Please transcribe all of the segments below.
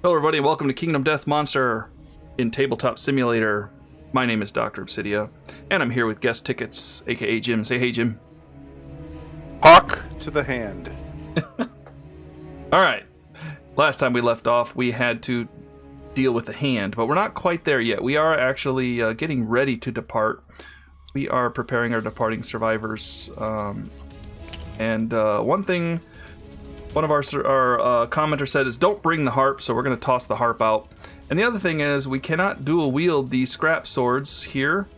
Hello everybody, welcome to Kingdom Death Monster in Tabletop Simulator. My name is Dr. Obsidia, and I'm here with Guest Tickets, aka Jim. Say hey, Jim. Hawk to the hand. Alright, last time we left off, we had to deal with the hand, but we're not quite there yet. We are actually getting ready to depart. We are preparing our departing survivors. And one thing one of our commenter said is don't bring the harp, so we're going to toss the harp out. And the other thing is we cannot dual wield these scrap swords here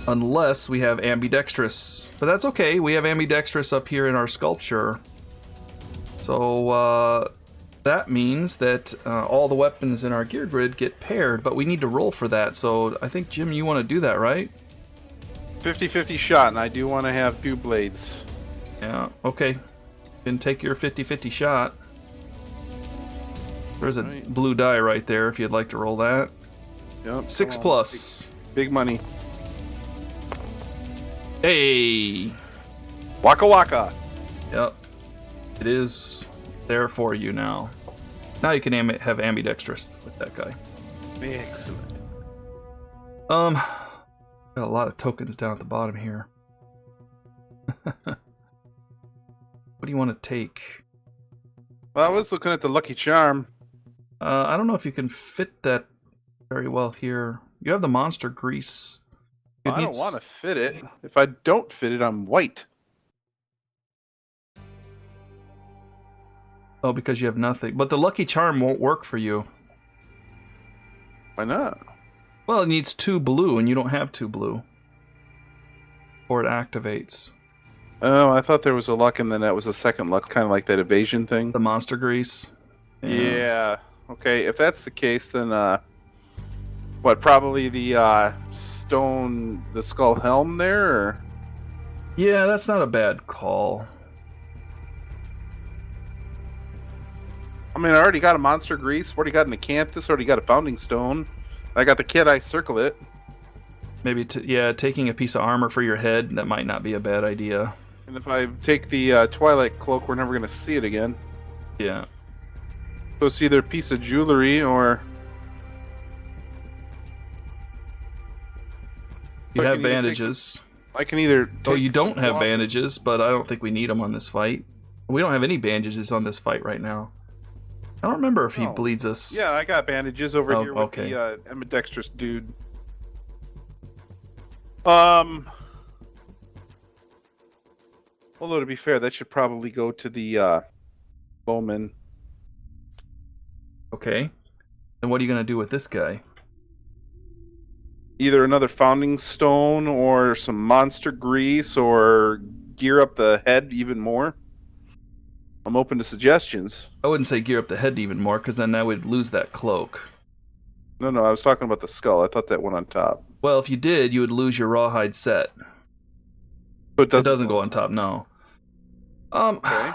unless we have ambidextrous. But that's okay, we have ambidextrous up here in our sculpture. So that means that all the weapons in our gear grid get paired, but we need to roll for that. So I think, Jim, you want to do that, right? 50-50 shot, and I do want to have two blades. Yeah, okay. Then take your 50-50 shot. There's a blue die right there if you'd like to roll that. Yep. 6 plus. Big money. Hey! Waka waka. Yep. It is there for you now. Now you can have ambidextrous with that guy. Excellent. Got a lot of tokens down at the bottom here. What do you want to take? Well, I was looking at the Lucky Charm. I don't know if you can fit that very well here. You have the monster grease. I don't want to fit it. If I don't fit it, I'm white. Oh, because you have nothing. But the Lucky Charm won't work for you. Why not? Well, it needs 2 blue, and you don't have 2 blue. Or it activates. Oh, I thought there was a luck, and then that was a second luck, kind of like that evasion thing. The monster grease. Yeah. Okay, if that's the case, then what? Probably the stone, the skull helm there. Or? Yeah, that's not a bad call. I mean, I already got a monster grease. Already got an acanthus. Already got a founding stone. I got the kit. I circle it. Maybe, taking a piece of armor for your head, that might not be a bad idea. And if I take the Twilight Cloak, we're never going to see it again. Yeah. So it's either a piece of jewelry or... You have bandages. I can either... Oh, you don't have bandages, but I don't think we need them on this fight. We don't have any bandages on this fight right now. I don't remember if he bleeds us. Yeah, I got bandages over here with okay. the ambidextrous dude. Although to be fair, that should probably go to the bowman. Okay. Then what are you going to do with this guy? Either another founding stone or some monster grease or gear up the head even more. I'm open to suggestions. I wouldn't say gear up the head even more, because then I would lose that cloak. No, I was talking about the skull. I thought that went on top. Well, if you did, you would lose your rawhide set. So it doesn't go on top, no. Okay.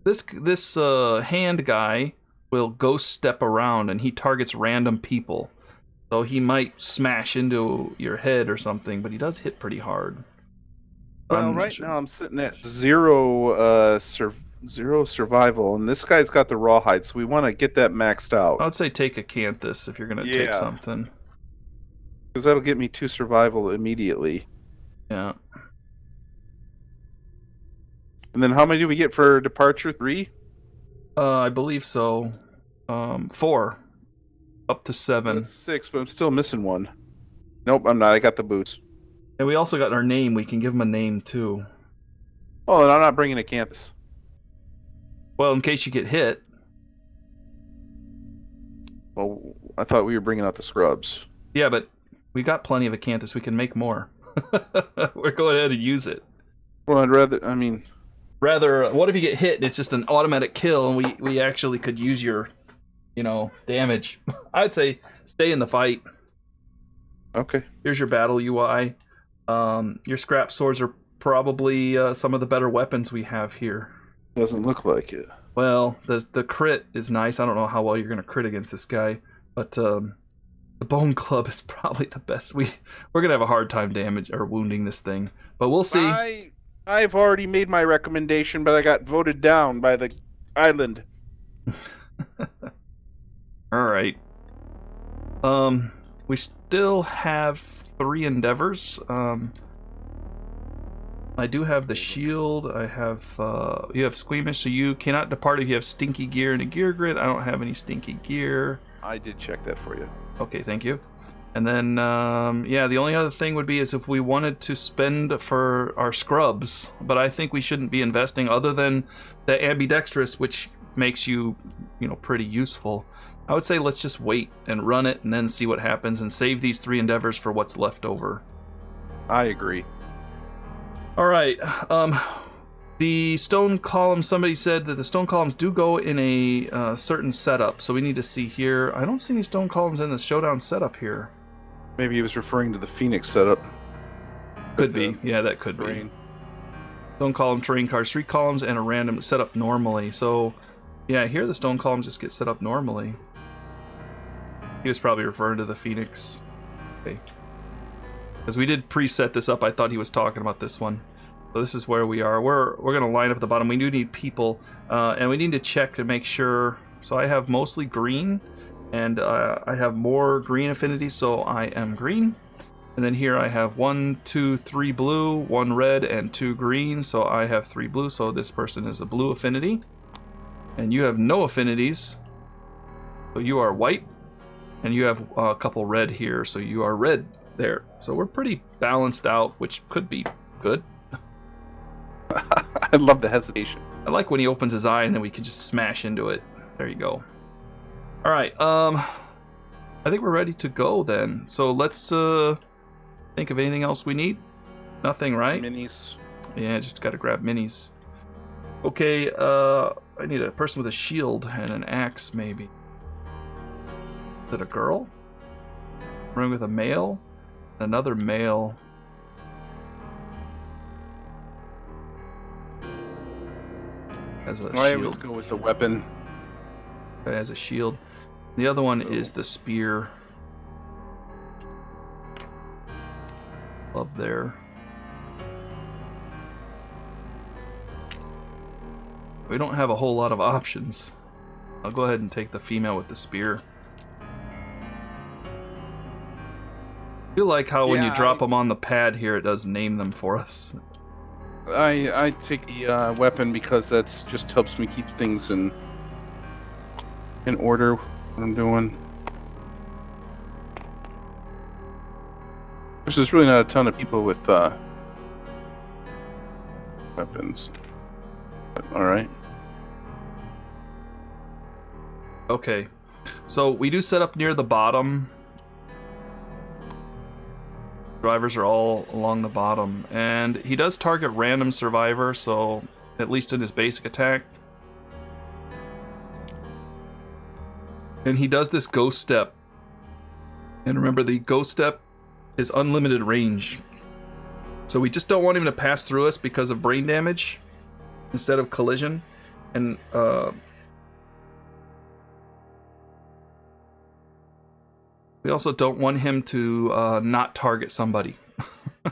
This hand guy will ghost step around, and he targets random people. So he might smash into your head or something, but he does hit pretty hard. Well, right now I'm sitting at zero survival, and this guy's got the rawhide, so we want to get that maxed out. I would say take acanthus if you're going to take something. Because that'll get me 2 survival immediately. Yeah. And then how many do we get for departure? 3? I believe so. 4. Up to 7. That's 6, but I'm still missing 1. Nope, I'm not. I got the boots. And we also got our name. We can give him a name, too. Oh, and I'm not bringing acanthus. Well, in case you get hit. Well, I thought we were bringing out the scrubs. Yeah, but we got plenty of acanthus. We can make more. We're going ahead and use it. Well, I'd rather, what if you get hit and it's just an automatic kill and we actually could use your, damage? I'd say stay in the fight. Okay. Here's your battle UI. Your scrap swords are probably some of the better weapons we have here. Doesn't look like it. Well, the crit is nice. I don't know how well you're going to crit against this guy, but the bone club is probably the best. We're going to have a hard time wounding this thing, but we'll see. I've already made my recommendation, but I got voted down by the island. All right. We still have 3 endeavors. I do have the shield. I have you have squeamish, so you cannot depart if you have stinky gear and a gear grid. I don't have any stinky gear. I did check that for you. Okay, thank you. And then yeah, the only other thing would be is if we wanted to spend for our scrubs, but I think we shouldn't be investing other than the ambidextrous, which makes you, pretty useful. I would say let's just wait and run it and then see what happens and save these 3 endeavors for what's left over. I agree. All right. The stone columns, somebody said that the stone columns do go in a certain setup, so we need to see here. I don't see any stone columns in the Showdown setup here. Maybe he was referring to the Phoenix setup. Could be. Yeah, that could be. Stone column, terrain cards, 3 columns, and a random setup normally. So, yeah, here the stone columns just get set up normally. He was probably referring to the Phoenix. Okay. Because we did preset this up, I thought he was talking about this one. So this is where we are. We're going to line up at the bottom. We do need people, and we need to check to make sure. So I have mostly green, and I have more green affinity, so I am green. And then here I have 1, 2, 3 blue, 1 red, and 2 green, so I have 3 blue, so this person is a blue affinity. And you have no affinities, so you are white, and you have a couple red here, so you are red there. So we're pretty balanced out, which could be good. I love the hesitation. I like when he opens his eye and then we can just smash into it. There you go. All right. I think we're ready to go then. So let's think of anything else we need. Nothing, right? Minis. Yeah, just got to grab minis. Okay. I need a person with a shield and an axe, maybe. Is it a girl? Running with a male? Another male. As a I shield. always go with the weapon. As a shield. The other one is the spear. Up there. We don't have a whole lot of options. I'll go ahead and take the female with the spear. I feel like how when you drop them on the pad here, it does name them for us. I take the weapon because that's just helps me keep things in order. What I'm doing. There's really not a ton of people with weapons. But, all right. Okay, so we do set up near the bottom. Survivors are all along the bottom, and he does target random survivor, so at least in his basic attack. And he does this ghost step, and remember the ghost step is unlimited range, so we just don't want him to pass through us because of brain damage instead of collision. And we also don't want him to not target somebody. I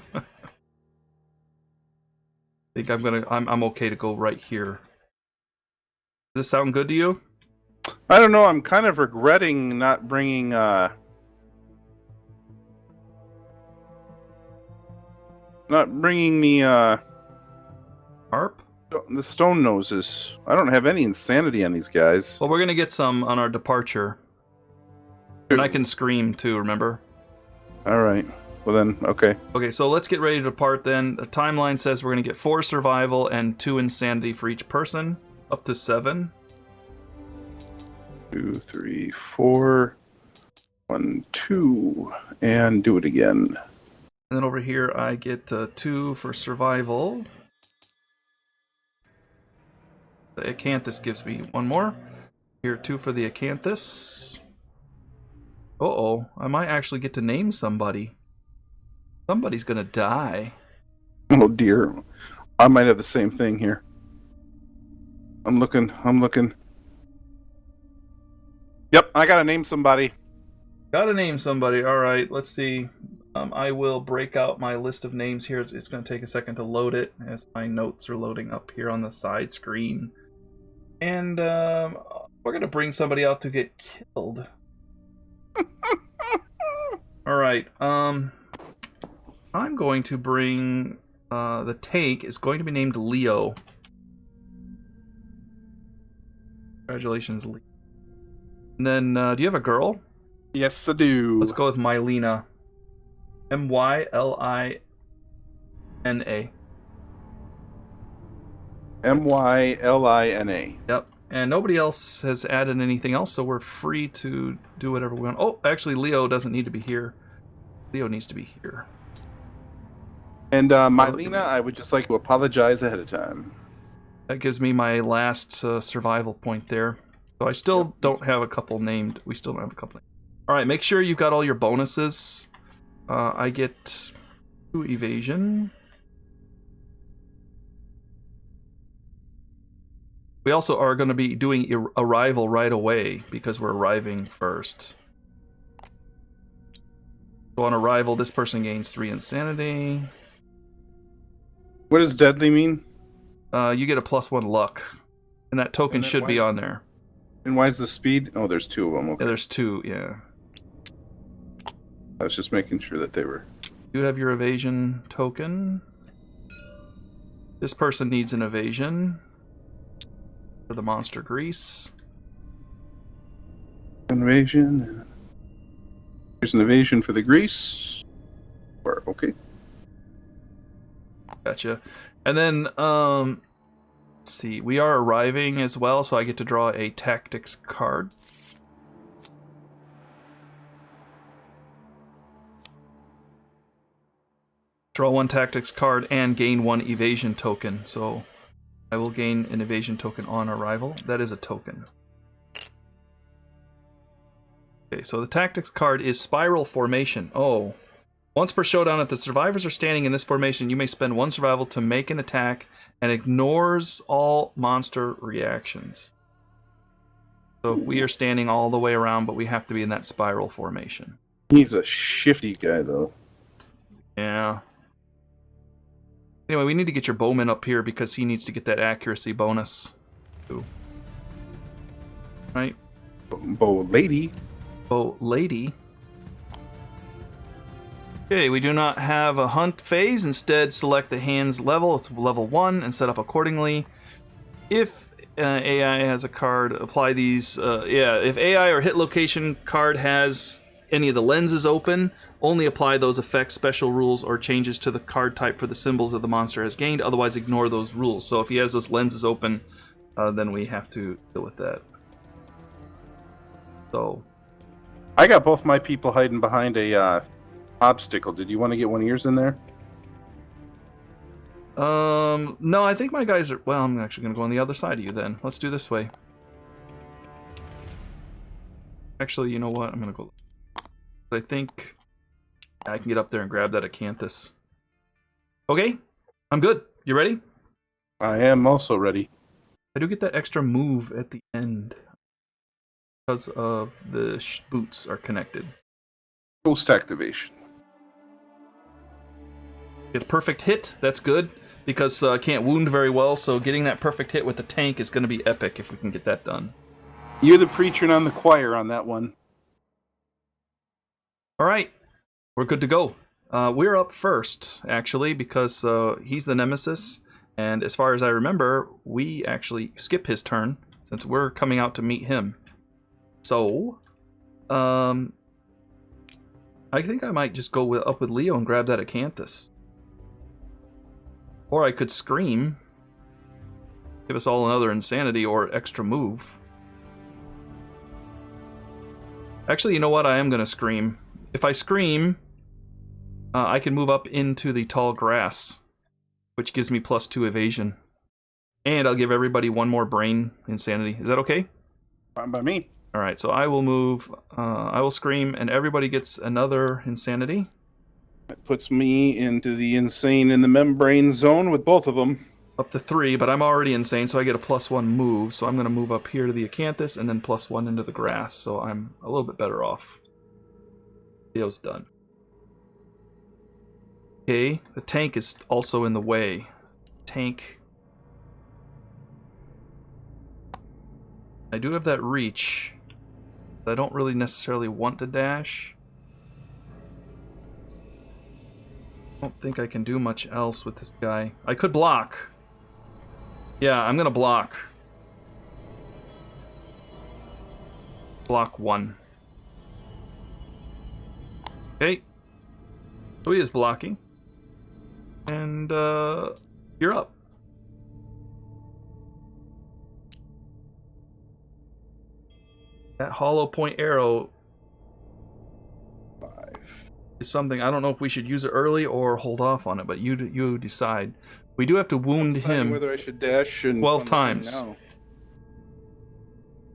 think I'm okay to go right here. Does this sound good to you? I don't know. I'm kind of regretting not bringing not bringing the Harp? the stone noses. I don't have any insanity on these guys. Well, we're gonna get some on our departure. And I can scream too, remember? All right. Well then, okay. Okay, so let's get ready to depart then. The timeline says we're going to get 4 survival and 2 insanity for each person. Up to 7. 2, 3, 4. 1, 2. And do it again. And then over here I get 2 for survival. The acanthus gives me 1 more. Here, 2 for the acanthus. Uh-oh, I might actually get to name somebody. Somebody's gonna die. Oh dear. I might have the same thing here. I'm looking. Yep, I gotta name somebody. Gotta name somebody. Alright, let's see. I will break out my list of names here. It's gonna take a second to load it as my notes are loading up here on the side screen. And we're going to bring somebody out to get killed. All right. I'm going to bring the tank is going to be named Leo. Congratulations, Leo. And then, do you have a girl? Yes, I do. Let's go with Mylina. Mylina. Mylina. Yep. And nobody else has added anything else, so we're free to do whatever we want. Oh, actually, Leo doesn't need to be here. Leo needs to be here. And Mylina, I would just like to apologize ahead of time. That gives me my last survival point there. So I still don't have a couple named. We still don't have a couple named. All right, make sure you've got all your bonuses. I get 2 evasion. We also are going to be doing arrival right away because we're arriving first. So on arrival, this person gains 3 insanity. What does deadly mean? You get a +1 luck. And that token should be on there. And why is the speed? Oh, there's 2 of them. Okay. Yeah, there's 2, yeah. I was just making sure that they were... You have your evasion token. This person needs an evasion for the monster grease. Evasion. There's an evasion for the grease. Okay. Gotcha. And then, let's see. We are arriving as well, so I get to draw a tactics card. Draw 1 tactics card and gain 1 evasion token. So I will gain an evasion token on arrival. That is a token. Okay, so the tactics card is Spiral Formation. Oh. Once per showdown, if the survivors are standing in this formation, you may spend 1 survival to make an attack and ignores all monster reactions. So we are standing all the way around, but we have to be in that spiral formation. He's a shifty guy, though. Yeah. Anyway, we need to get your bowman up here because he needs to get that accuracy bonus. Ooh. Right? Bow lady. Bow lady. Okay, we do not have a hunt phase. Instead, select the hand's level. It's level 1 and set up accordingly. If AI has a card, apply these. If AI or hit location card has any of the lenses open, only apply those effects, special rules, or changes to the card type for the symbols that the monster has gained. Otherwise, ignore those rules. So if he has those lenses open, then we have to deal with that. So, I got both my people hiding behind a obstacle. Did you want to get one of yours in there? no, I think my guys are... Well, I'm actually going to go on the other side of you then. Let's do this way. Actually, you know what? I'm going to go... I think I can get up there and grab that acanthus. Okay, I'm good. You ready? I am also ready. I do get that extra move at the end because of the boots are connected. Ghost activation. Get a perfect hit. That's good because I can't wound very well. So getting that perfect hit with the tank is going to be epic if we can get that done. You're the preacher and I'm the choir on that one. All right, we're good to go. We're up first, actually, because he's the nemesis. And as far as I remember, we actually skip his turn since we're coming out to meet him. So, I think I might just go up with Leo and grab that acanthus. Or I could scream. Give us all another insanity or extra move. Actually, you know what? I am going to scream. If I scream, I can move up into the tall grass, which gives me +2 evasion. And I'll give everybody 1 more brain insanity. Is that okay? Fine by me. Alright, so I will move, I will scream, and everybody gets another insanity. That puts me into the insane in the membrane zone with both of them. Up to 3, but I'm already insane, so I get a +1 move. So I'm going to move up here to the acanthus, and then +1 into the grass, so I'm a little bit better off. Leo's done. Okay, the tank is also in the way. Tank. I do have that reach, but I don't really necessarily want to dash. I don't think I can do much else with this guy. I could block. Yeah, I'm gonna block. Block 1. Okay. So he is blocking. And, you're up. That hollow point arrow is something, I don't know if we should use it early or hold off on it, but you decide. We do have to wound him whether I should dash and 12 times. now.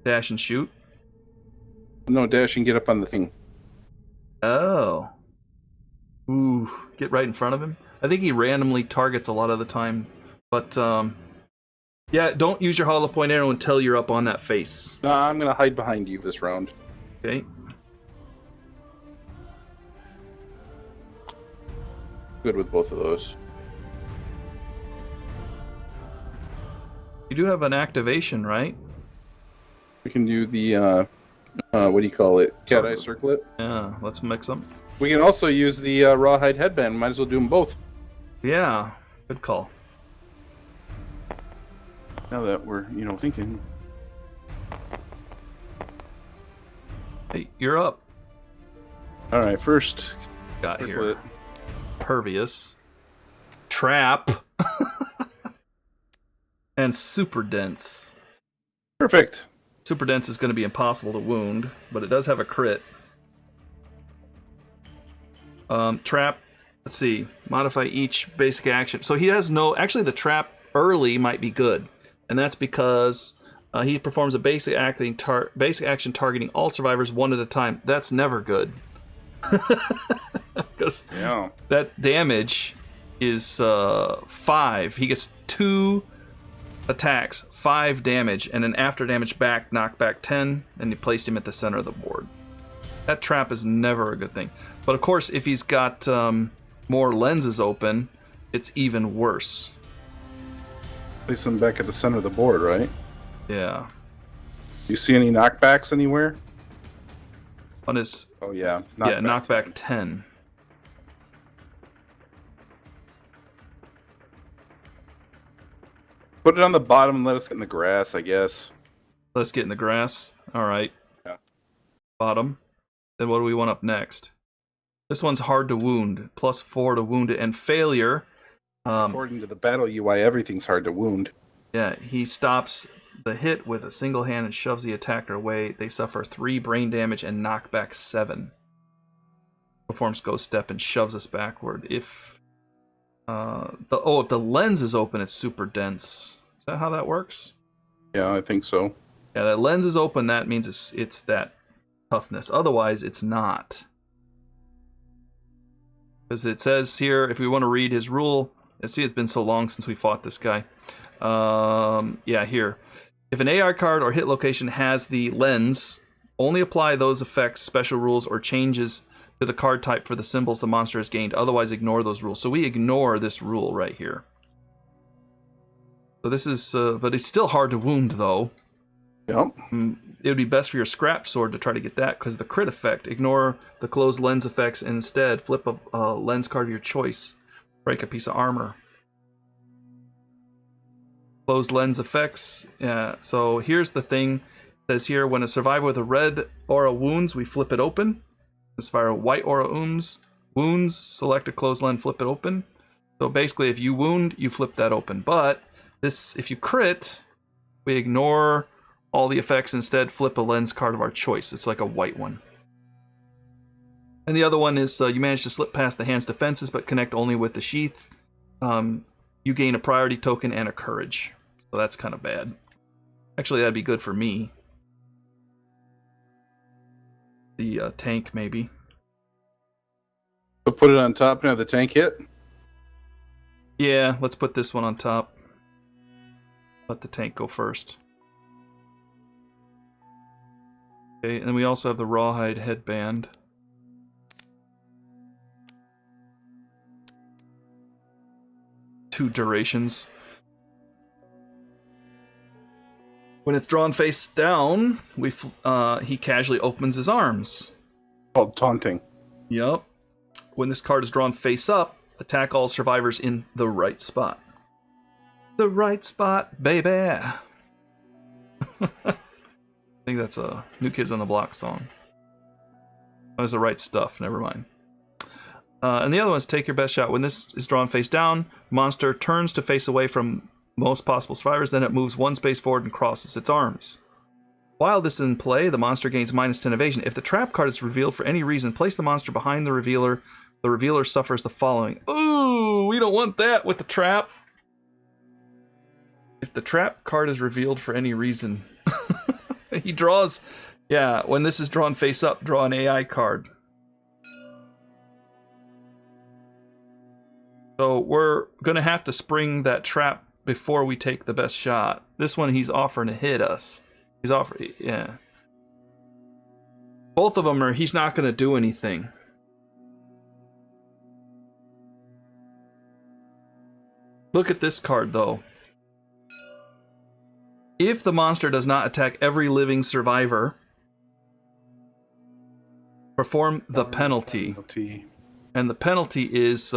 Dash and shoot. No, dash and get up on the thing. Oh. Ooh, get right in front of him. I think he randomly targets a lot of the time, but yeah, don't use your hollow point arrow until you're up on that face. No, I'm gonna hide behind you this round. Okay. Good with both of those. You do have an activation, right? We can do the what do you call it? Cat eye circlet. Yeah, let's mix them. We can also use the rawhide headband. Might as well do them both. Yeah, good call. Now that we're, thinking. Hey, you're up. All right, first. Got circlet. here. Pervious. Trap. And super dense. Perfect. Super dense is going to be impossible to wound, but it does have a crit. Trap. Let's see. Modify each basic action. So he has no. Actually, the trap early might be good, and that's because he performs a basic action targeting all survivors one at a time. That's never good. Because that damage is 5. He gets 2 attacks, 5 damage, and then after damage back, knockback 10, and you placed him at the center of the board. That trap is never a good thing. But of course, if he's got more lenses open, it's even worse. Place him back at the center of the board, right? Yeah. Do you see any knockbacks anywhere? On his... Oh, yeah. Knockback 10. Put it on the bottom and let us get in the grass, I guess. Let's get in the grass. All right. Yeah. Bottom. Then what do we want up next? This one's hard to wound. +4 to wound it. And failure. According to the battle UI, everything's hard to wound. Yeah, he stops the hit with a single hand and shoves the attacker away. They suffer 3 brain damage and knockback 7. Performs Ghost Step and shoves us backward. If if the lens is open, it's super dense. Is that how that works? Yeah, I think so. Yeah, that lens is open. That means it's that toughness. Otherwise, it's not. Because it says here, if we want to read his rule, let's see, it's been so long since we fought this guy. Yeah, here. If an AR card or hit location has the lens, only apply those effects, special rules, or changes to the card type for the symbols the monster has gained. Otherwise, ignore those rules. So we ignore this rule right here. So this is, but it's still hard to wound, though. Yep. It would be best for your scrap sword to try to get that, because the crit effect. Ignore the closed lens effects and instead flip a lens card of your choice. Break a piece of armor. Closed lens effects. Yeah. So here's the thing. It says here, when a survivor with a red aura wounds, we flip it open. Fire white aura wounds, select a closed lens, flip it open. So basically, if you wound, you flip that open. But this, if you crit, we ignore all the effects, instead flip a lens card of our choice. It's like a white one. And the other one is you manage to slip past the hand's defenses, but connect only with the sheath. You gain a priority token and a courage. So that's kind of bad. Actually, that'd be good for me. The tank, maybe. So put it on top and have the tank hit? Yeah, let's put this one on top. Let the tank go first. Okay, and then we also have the rawhide headband. Two durations. When it's drawn face down, he casually opens his arms. Called taunting. Yep. When this card is drawn face up, attack all survivors in the right spot. The right spot, baby. I think that's a New Kids on the Block song. That was the right stuff, never mind. And the other one is take your best shot. When this is drawn face down, monster turns to face away from most possible survivors, then it moves one space forward and crosses its arms. While this is in play, the monster gains -10 evasion. If the trap card is revealed for any reason, place the monster behind the revealer. The revealer suffers the following. Ooh, we don't want that with the trap. If the trap card is revealed for any reason, he draws... Yeah, when this is drawn face up, draw an AI card. So we're going to have to spring that trap before we take the best shot. This one, he's offering to hit us. He's offering... Yeah. Both of them are... He's not going to do anything. Look at this card, though. If the monster does not attack every living survivor, perform the penalty. And the penalty is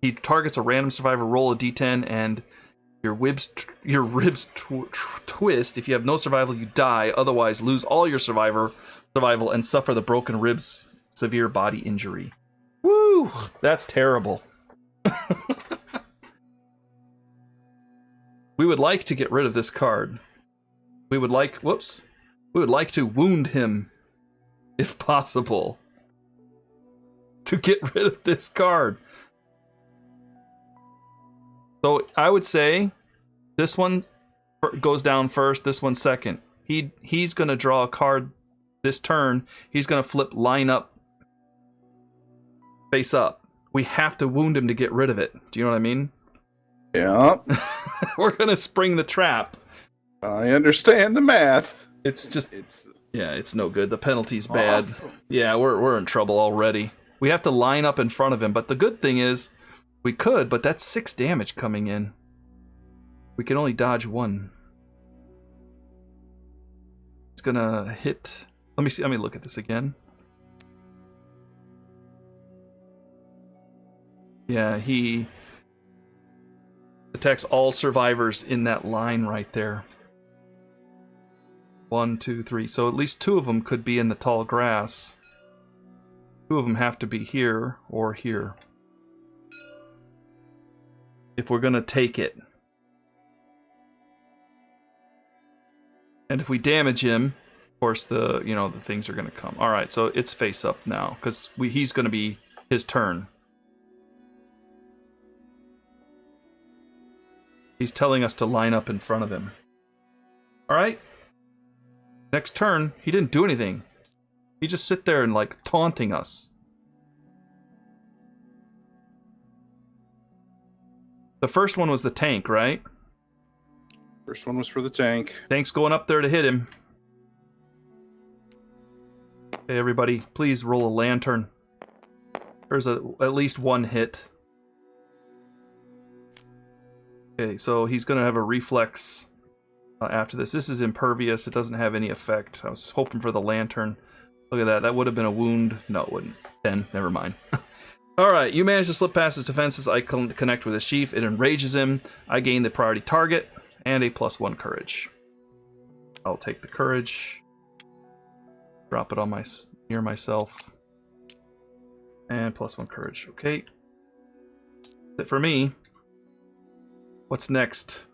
he targets a random survivor, roll a d10, and your ribs twist. If you have no survival, you die. Otherwise, lose all your survival and suffer the broken ribs, severe body injury. Woo! That's terrible. We would like to get rid of this card. We would like to wound him, if possible, to get rid of this card. So I would say this one goes down first, this one second. He's going to draw a card this turn. He's going to flip line up, face up. We have to wound him to get rid of it. Do you know what I mean? Yeah. We're going to spring the trap. I understand the math. It's no good. The penalty's bad. Awesome. Yeah, we're in trouble already. We have to line up in front of him, but the good thing is we could, but that's 6 damage coming in. We can only dodge 1. It's gonna hit. Let me see. Let me look at this again. Yeah, he attacks all survivors in that line right there. 1, 2, 3. So at least 2 of them could be in the tall grass. 2 of them have to be here or here. If we're gonna take it. And if we damage him, of course the things are gonna come. Alright, so it's face up now, because he's gonna be his turn. He's telling us to line up in front of him. Alright. Next turn, he didn't do anything. He just sit there and like taunting us. The first one was the tank, right? First one was for the tank. Tank's going up there to hit him. Okay, everybody, please roll a lantern. There's at least 1 hit. Okay, so he's going to have a reflex after this. This is impervious. It doesn't have any effect. I was hoping for the lantern. Look at that. That would have been a wound. No, it wouldn't. 10. Never mind. Alright, you manage to slip past his defenses. I connect with his sheaf. It enrages him. I gain the priority target and a +1 courage. I'll take the courage. Drop it on near myself. And +1 courage. Okay. That's it for me. What's next?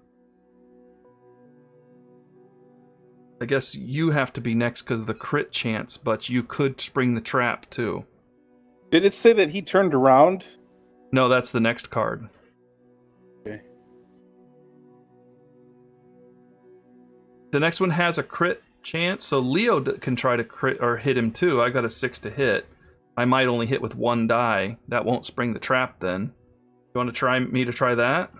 I guess you have to be next because of the crit chance, but you could spring the trap too. Did it say that he turned around? No, that's the next card. Okay. The next one has a crit chance, so Leo can try to crit or hit him too. I got a 6 to hit. I might only hit with 1 die. That won't spring the trap then. You want to try me to try that?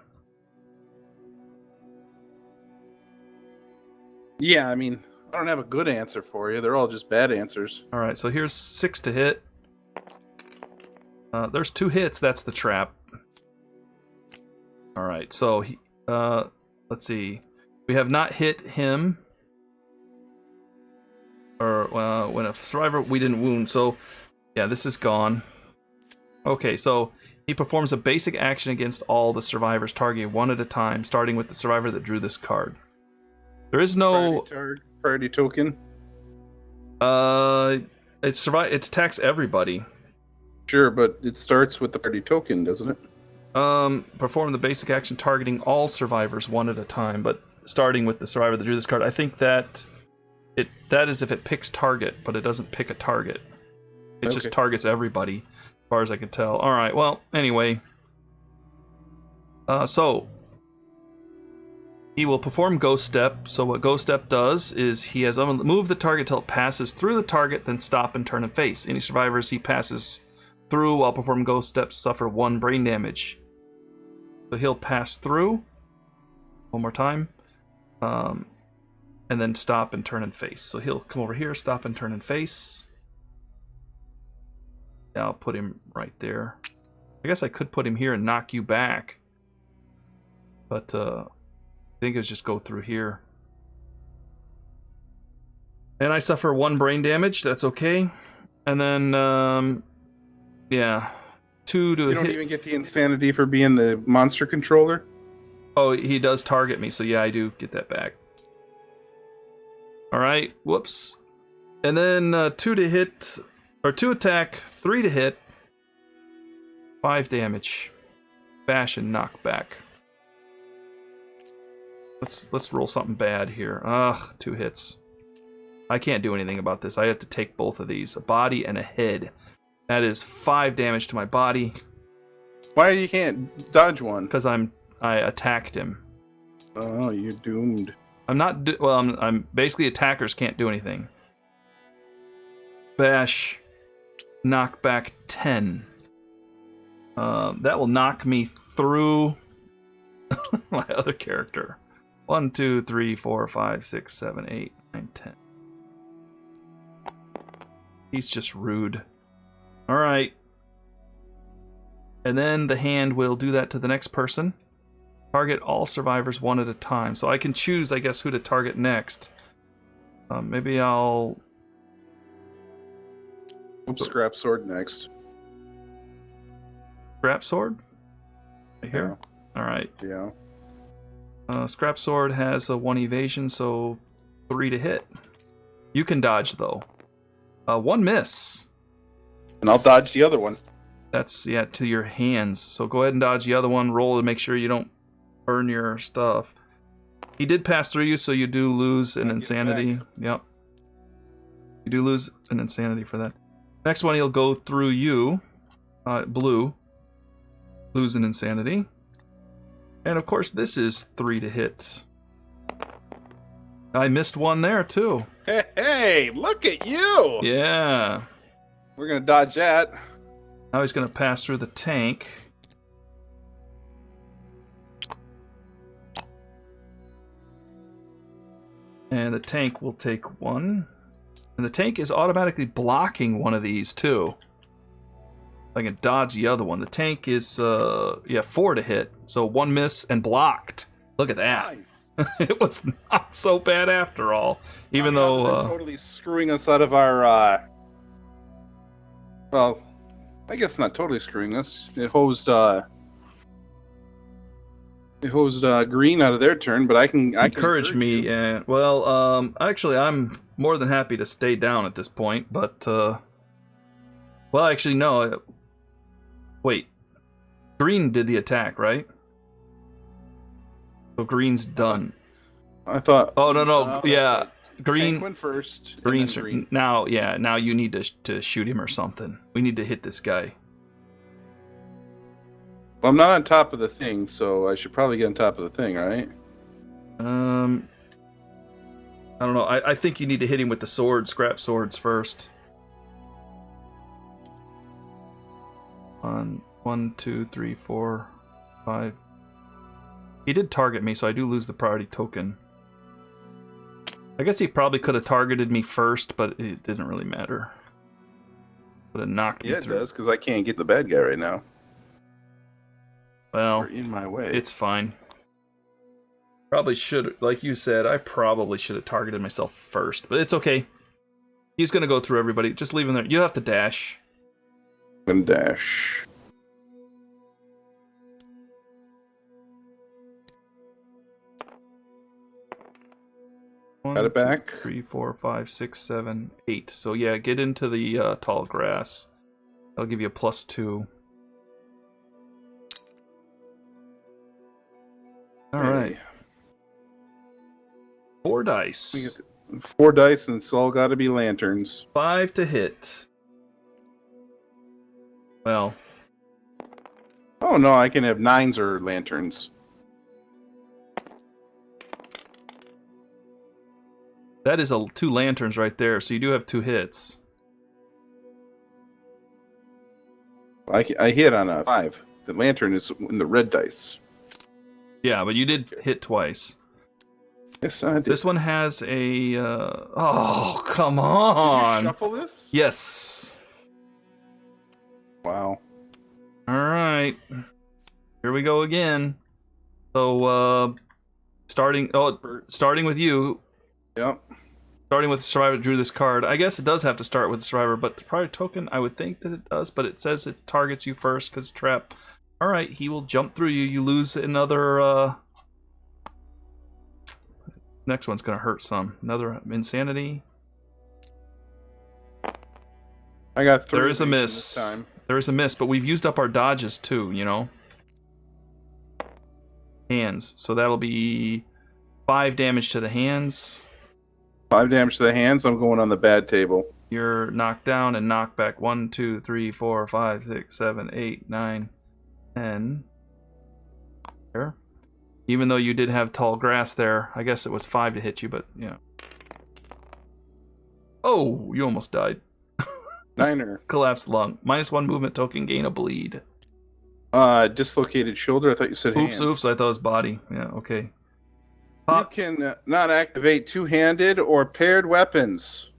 Yeah, I mean, I don't have a good answer for you. They're all just bad answers. Alright, so here's 6 to hit. There's 2 hits, that's the trap. Alright, so let's see. We have not hit him. Or, well, when a survivor, we didn't wound, so yeah, this is gone. Okay, so he performs a basic action against all the survivors, targeting one at a time, starting with the survivor that drew this card. There is no priority token. It attacks everybody. Sure, but it starts with the priority token, doesn't it? Perform the basic action targeting all survivors one at a time, but starting with the survivor that drew this card. I think that is if it picks target, but it doesn't pick a target. It just targets everybody, as far as I can tell. All right. Well, anyway. So he will perform Ghost Step. So what Ghost Step does is he has move the target till it passes through the target, then stop and turn and face. Any survivors he passes through while performing Ghost Steps suffer 1 brain damage. So he'll pass through one more time. And then stop and turn and face. So he'll come over here, stop and turn and face. Yeah, I'll put him right there. I guess I could put him here and knock you back. But I think it's just go through here. And I suffer 1 brain damage. That's okay. And then, yeah, 2 to hit. You don't even get the insanity for being the monster controller? Oh, he does target me. So yeah, I do get that back. All right, whoops. And then 2 to hit, or 2 attack, 3 to hit, 5 damage, bash and knock back. Let's roll something bad here. Ugh, 2 hits. I can't do anything about this. I have to take both of these, a body and a head. That is 5 damage to my body. Why you can't dodge one? Because I attacked him. Oh, you're doomed. I'm not. I'm basically attackers can't do anything. Bash, knock back 10. That will knock me through my other character. 1, 2, 3, 4, 5, 6, 7, 8, 9, 10. He's just rude. All right. And then the hand will do that to the next person. Target all survivors one at a time. So I can choose, I guess, who to target next. Maybe I'll... Scrap sword next. Scrap sword? Right here? Yeah. Alright. Yeah. Scrap sword has a 1 evasion, so 3 to hit. You can dodge, though. 1 miss. And I'll dodge the other one. That's, yeah, to your hands. So go ahead and dodge the other one. Roll to make sure you don't burn your stuff. He did pass through you, so you do lose an insanity. Yep. You do lose an insanity for that. Next one, he'll go through you. Blue. Lose an insanity. And of course, this is 3 to hit. I missed 1 there, too. Hey, look at you! Yeah. We're gonna dodge that. Now he's gonna pass through the tank. And the tank will take 1. And the tank is automatically blocking one of these, too. I can dodge the other one. The tank is, 4 to hit. So 1 miss and blocked. Look at that. Nice. It was not so bad after all. Even though... totally screwing us out of our, well, I guess not totally screwing us. It hosed green out of their turn, but I can encourage me. you. And well, actually, I'm more than happy to stay down at this point. But well, actually, no. Wait, green did the attack, right? So green's done. I thought. Oh no, yeah, green Tank went first. Green. Now, yeah, now you need to shoot him or something. We need to hit this guy. Well, I'm not on top of the thing, so I should probably get on top of the thing, right? I don't know. I think you need to hit him with the sword, scrap swords first. 1, 2, 3, 4, 5. He did target me, so I do lose the priority token. I guess he probably could have targeted me first, but it didn't really matter. Would have knocked me through. Yeah, it does, because I can't get the bad guy right now. Well, You're in my way. it's fine. Probably should, like you said, I probably should have targeted myself first, but it's okay. He's gonna go through everybody. Just leave him there. You have to dash. And dash. Got it back. 2, 3, 4, 5, 6, 7, 8. So yeah, get into the tall grass. That'll give you a +2. All right. 4 dice. 4 dice, and it's all got to be lanterns. 5 to hit. Well. Oh no, I can have 9s or lanterns. That is 2 lanterns right there, so you do have 2 hits. I hit on a 5. The lantern is in the red dice. Yeah, but you did hit twice. Yes, I did. This one has a... oh, come on! Did you shuffle this? Yes. Wow. Alright. Here we go again. So, starting with you. Yep. Starting with the survivor that drew this card. I guess it does have to start with the survivor, but the prior token, I would think that it does, but it says it targets you first because trap. Alright, he will jump through you. You lose another, next one's gonna hurt some. Another insanity. I got 3. There is a miss. This time. There is a miss, but we've used up our dodges too, you know? Hands. So that'll be 5 damage to the hands. 5 damage to the hands. I'm going on the bad table. You're knocked down and knocked back 1, 2, 3, 4, 5, 6, 7, 8, 9, 10. There. Even though you did have tall grass there, I guess it was 5 to hit you, but yeah. Oh, you almost died. 9er. Collapsed lung. -1 movement token, gain a bleed. Dislocated shoulder. I thought you said hands. Oops, I thought it was body. Yeah, okay. You can not activate two-handed or paired weapons.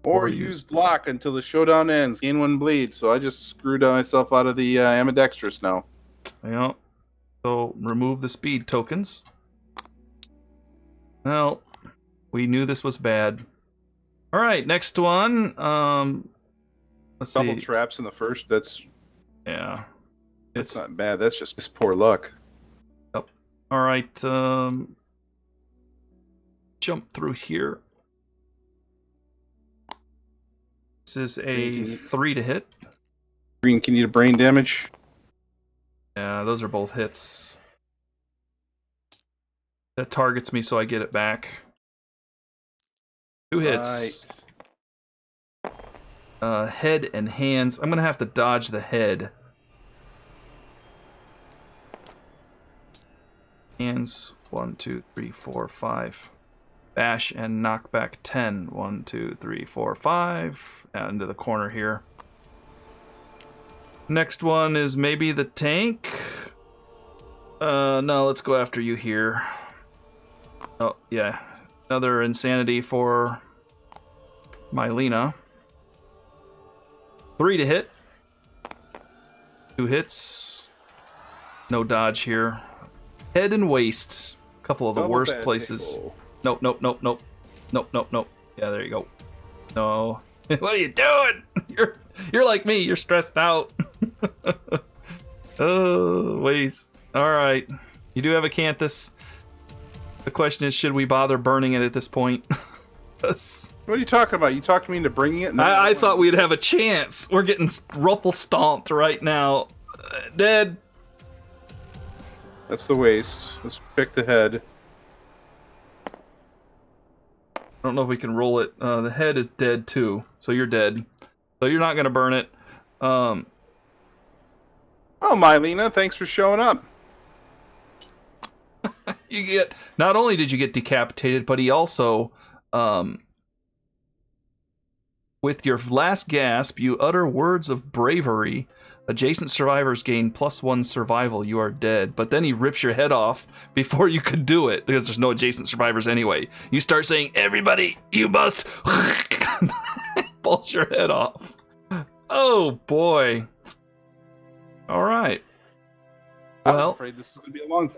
Or use block until the showdown ends. Gain 1 bleed. So I just screwed myself out of the ambidextrous now. Yeah. So remove the speed tokens. Well, we knew this was bad. All right, next one. Let's Double see. traps in the first. That's It's not bad. That's just poor luck. Yep. All right. Jump through here. This is a 3 to hit. Green, can you do brain damage? Yeah, those are both hits. That targets me, so I get it back. 2 hits. Right. Head and hands. I'm gonna have to dodge the head. Hands. 1, 2, 3, 4, 5. Bash and knock back 10. 1, 2, 3, 4, 5. Into the corner here. Next one is maybe the tank. No, let's go after you here. Oh, yeah. Another insanity for Mylena. 3 to hit. 2 hits. No dodge here. Head and waist. A couple of the worst places. Nope. Yeah, there you go. No. What are you doing? You're like me. You're stressed out. Oh, waste. All right. You do have a Canthus. The question is, should we bother burning it at this point? What are you talking about? You talked me into bringing it? I thought we'd have a chance. We're getting ruffle stomped right now. Dead. That's the waist. Let's pick the head. I don't know if we can roll it. The head is dead too, so you're dead. So you're not going to burn it. Oh, Mylena, thanks for showing up. You get, not only did you get decapitated, but he also, with your last gasp, you utter words of bravery. Adjacent survivors gain +1 survival. You are dead. But then he rips your head off before you could do it, because there's no adjacent survivors anyway. You start saying, "Everybody, you must," pulls your head off. Oh boy. All right. I was afraid this is going to be a long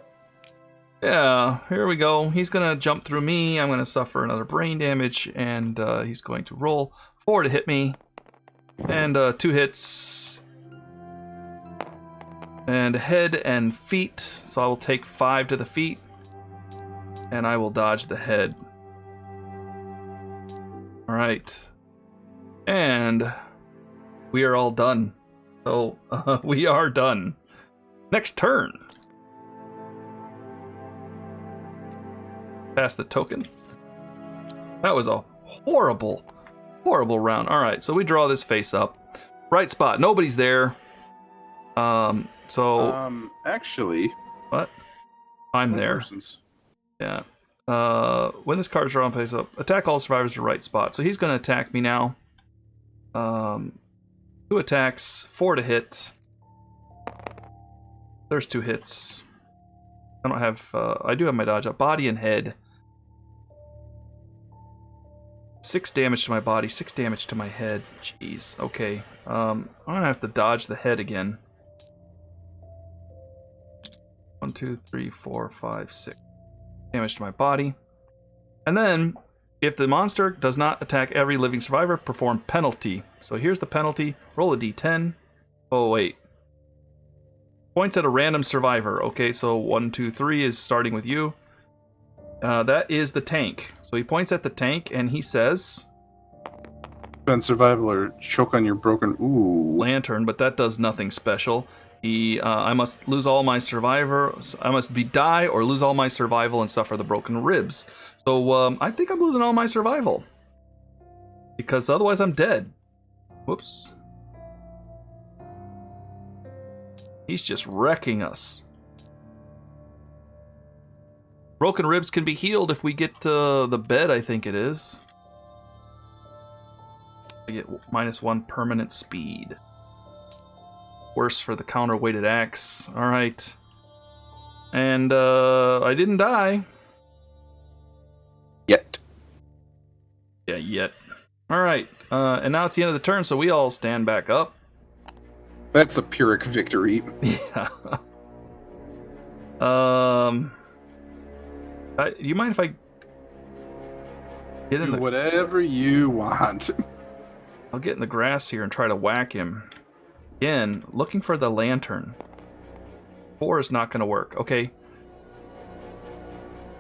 Yeah, here we go. He's going to jump through me. I'm going to suffer another brain damage, and he's going to roll 4 to hit me. And 2 hits. And head and feet. So I will take 5 to the feet. And I will dodge the head. Alright. And we are all done. So we are done. Next turn. Pass the token. That was a horrible round. Alright, so we draw this face up. Right spot. Nobody's there. Actually. What? I'm there. Persons. Yeah. When this card's drawn face up, attack all survivors to right spot. So he's going to attack me now. 2 attacks, 4 to hit. There's 2 hits. I don't have. I do have my dodge up. Body and head. 6 damage to my body, 6 damage to my head. Jeez. Okay. I'm gonna have to dodge the head again. 1, 2, 3, 4, 5, 6 damage to my body. And then, if the monster does not attack every living survivor, perform penalty. So here's the penalty. Roll a d10. Oh, wait. Points at a random survivor. Okay, so 1, 2, 3 is starting with you. That is the tank. So he points at the tank and he says... Spend survival or choke on your broken... Ooh. Lantern, but that does nothing special. I must lose all my survivors. I must die or lose all my survival and suffer the broken ribs. So I think I'm losing all my survival. Because otherwise I'm dead. Whoops. He's just wrecking us. Broken ribs can be healed if we get the bed, I think it is. I get -1 permanent speed. Worse for the counter-weighted axe. Alright. And I didn't die. Yet. Yeah, yet. Alright. And now it's the end of the turn, so we all stand back up. That's a Pyrrhic victory. Yeah. Do you mind if I get in Do whatever you want? I'll get in the grass here and try to whack him. Again, looking for the lantern. 4 is not going to work. Okay.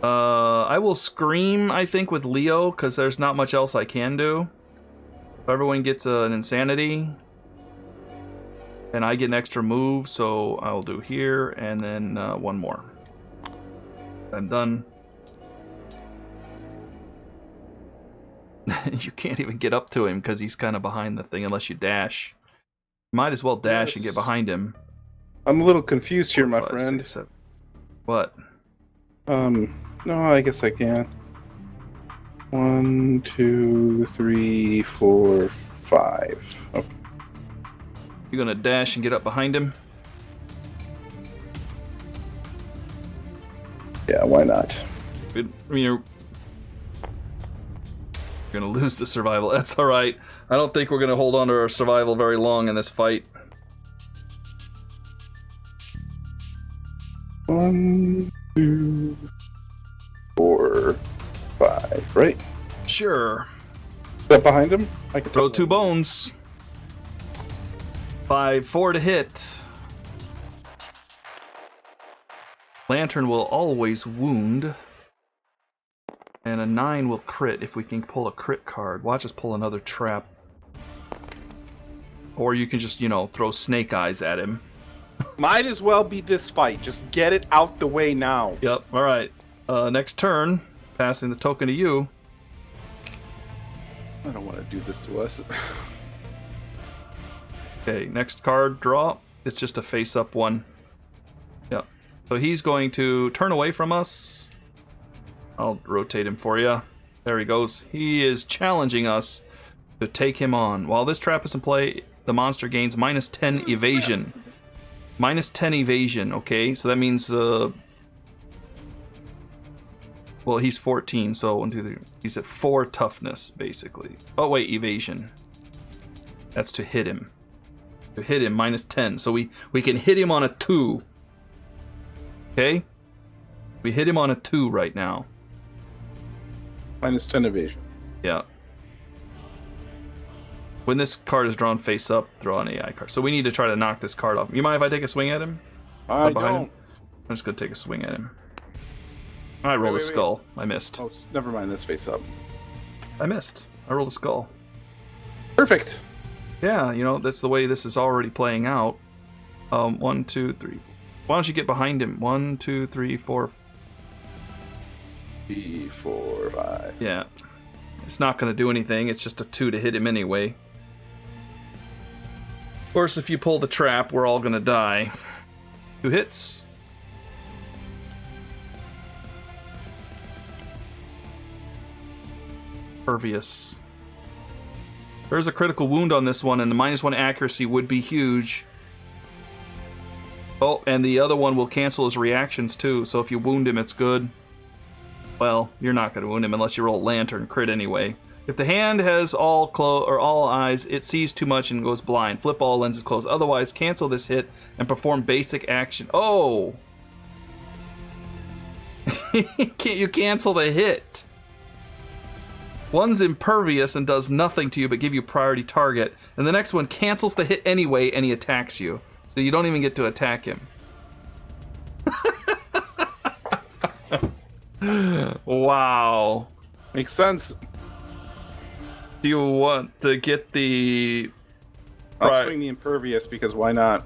I will scream, I think, with Leo, because there's not much else I can do. If everyone gets an insanity, and I get an extra move, so I'll do here, and then 1 more. I'm done. You can't even get up to him because he's kind of behind the thing unless you dash. Might as well dash and get behind him. I'm a little confused here, my 5, friend. 6, 7. What? No, I guess I can. 1, 2, 3, 4, 5. Okay. You gonna dash and get up behind him? Yeah, why not? I mean, you're gonna lose the survival. That's all right. I don't think we're gonna hold on to our survival very long in this fight. 1, 2, 4, 5. Right? Sure. Is that behind him? I can Throw 2 bones. 5, 4 to hit. Lantern will always wound. And a 9 will crit if we can pull a crit card. Watch us pull another trap. Or you can just, throw snake eyes at him. Might as well be this fight. Just get it out the way now. Yep, alright. Next turn, passing the token to you. I don't want to do this to us. Okay, next card, draw. It's just a face-up one. Yep. So he's going to turn away from us. I'll rotate him for you. There he goes. He is challenging us to take him on. While this trap is in play, the monster gains -10 evasion. -10 evasion, okay? So that means, well, he's 14, so 1, 2, 3. He's at 4 toughness, basically. Oh, wait, evasion. That's to hit him. To hit him, -10. So we can hit him on a 2. Okay? We hit him on a 2 right now. Minus 10 evasion. Yeah. When this card is drawn face up, throw an AI card. So we need to try to knock this card off. You mind if I take a swing at him? I Behind don't. him? I'm just going to take a swing at him. I rolled a skull. I missed. Oh, never mind. That's face up. I missed. I rolled a skull. Perfect. Yeah, you know, that's the way this is already playing out. 1, 2, 3. Why don't you get behind him? 1, 2, 3, 4. 3, 4, 5. Yeah. It's not going to do anything. It's just a 2 to hit him anyway. Of course, if you pull the trap, we're all going to die. 2 hits. Pervious. There's a critical wound on this one, and the -1 accuracy would be huge. Oh, and the other one will cancel his reactions too, so if you wound him, it's good. Well, you're not going to wound him unless you roll Lantern crit anyway. If the hand has all eyes, it sees too much and goes blind. Flip all lenses closed. Otherwise, cancel this hit and perform basic action. Oh! You cancel the hit. One's impervious and does nothing to you but give you priority target, and the next one cancels the hit anyway and he attacks you. So you don't even get to attack him. Wow. Makes sense. Do you want to get the... I'll swing the impervious because why not?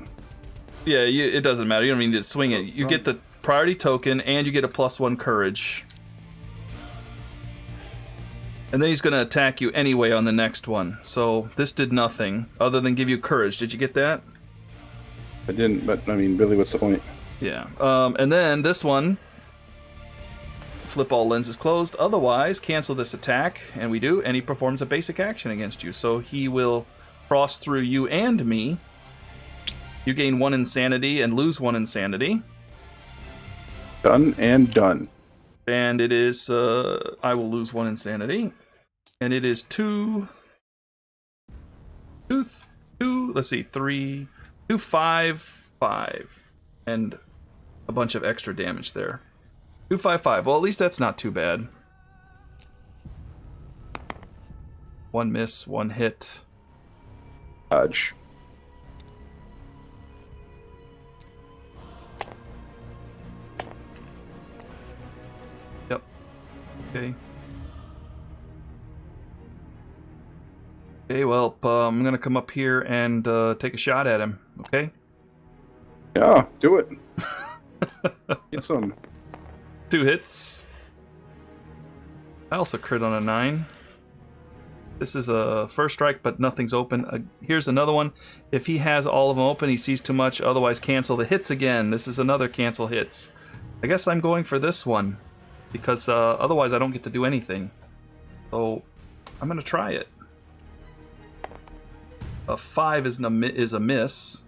Yeah, it doesn't matter. You don't even need to swing it. You get the priority token and you get a +1 courage. And then he's going to attack you anyway on the next one. So this did nothing other than give you courage. Did you get that? I didn't, but I mean, really, what's the point? Yeah. And then this one, flip all lenses closed. Otherwise, cancel this attack, and we do, and he performs a basic action against you. So he will cross through you and me. You gain 1 insanity and lose 1 insanity. Done and done. And it is, I will lose 1 insanity. And it is 2, let's see, 3, 2, 5, 5. And a bunch of extra damage there. 2, 5, 5. Well, at least that's not too bad. 1 miss, 1 hit. Dodge. Yep. Okay. Okay, well, I'm gonna come up here and take a shot at him, okay? Yeah, do it. Get some. 2 hits. I also crit on a 9. This is a first strike, but nothing's open. Here's another one. If he has all of them open, he sees too much. Otherwise, cancel the hits again. This is another cancel hits. I guess I'm going for this one, because otherwise I don't get to do anything. So I'm going to try it. A 5 is a miss.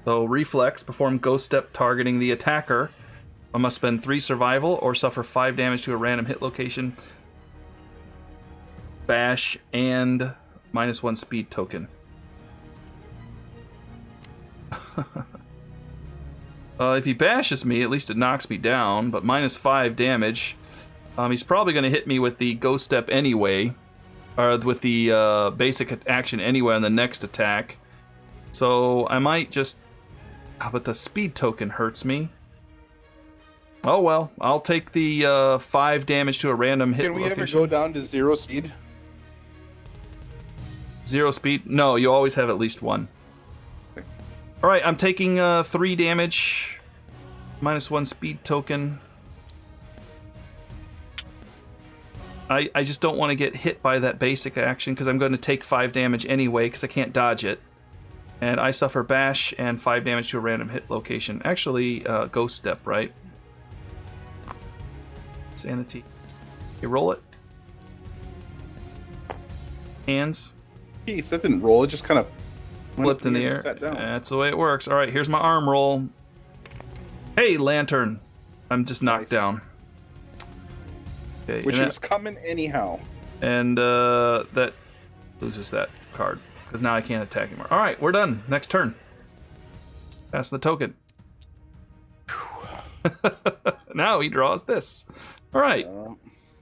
So reflex, perform ghost step targeting the attacker. I must spend 3 survival or suffer 5 damage to a random hit location. Bash and -1 speed token. If he bashes me, at least it knocks me down, but -5 damage. He's probably going to hit me with the ghost step anyway, or with the basic action anyway on the next attack. So I might just... but the speed token hurts me. Oh well, I'll take the 5 damage to a random hit location. Can we ever go down to 0 speed? 0 speed? No, you always have at least 1. Okay. Alright, I'm taking 3 damage. -1 speed token. I just don't want to get hit by that basic action because I'm going to take 5 damage anyway because I can't dodge it. And I suffer bash and 5 damage to a random hit location. Actually, ghost step, right? Sanity. You roll it. Hands. Jeez, that didn't roll. It just kind of Flipped in the air. That's the way it works. All right, here's my arm roll. Hey, Lantern. I'm just knocked down. Okay, which was coming anyhow. And that loses that card because now I can't attack anymore. All right, we're done. Next turn. Pass the token. Now he draws this. All right.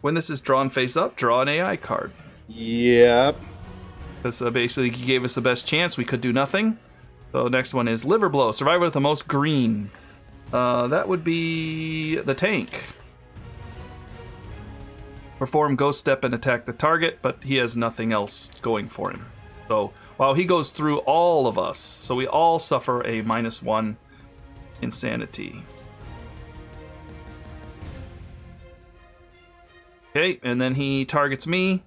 When this is drawn face up, draw an AI card. Yep. Because basically he gave us the best chance. We could do nothing. So next one is Liver Blow. Survivor with the most green. That would be the tank. Perform Ghost Step and attack the target, but he has nothing else going for him. So while he goes through all of us, so we all suffer a -1 insanity. Okay, and then he targets me.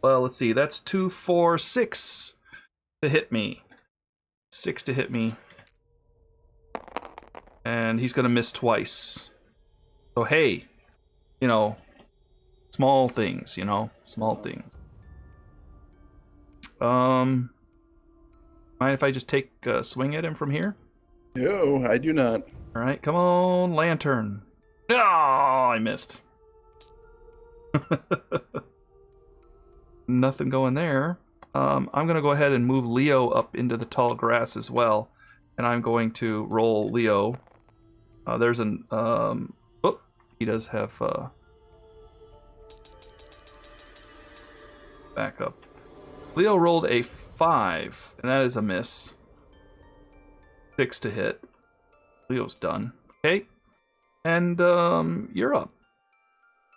Well, let's see, that's 2, 4, 6 to hit me. 6 to hit me. And he's gonna miss twice. So hey, you know, small things, small things. Mind if I just take a swing at him from here? No, I do not. All right, come on, lantern. Oh, I missed. Nothing going there. I'm going to go ahead and move Leo up into the tall grass as well. And I'm going to roll Leo. There's an... oh, he does have... back up. Leo rolled a 5, and that is a miss. 6 to hit. Leo's done. Okay. And you're up.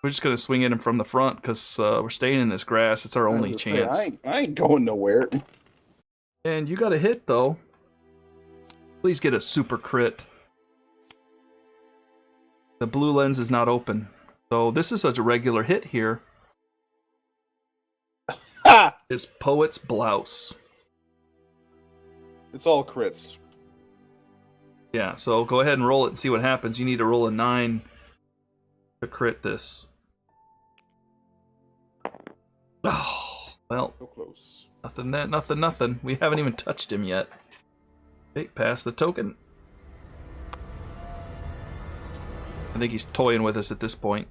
We're just going to swing at him from the front because we're staying in this grass. It's our only chance. I ain't going nowhere. And you got a hit, though. Please get a super crit. The blue lens is not open. So this is such a regular hit here. Ha! Is Poet's Blouse. It's all crits. Yeah, so go ahead and roll it and see what happens. You need to roll a 9 to crit this. Oh, well, So close. nothing. We haven't even touched him yet. Okay, pass the token. I think he's toying with us at this point.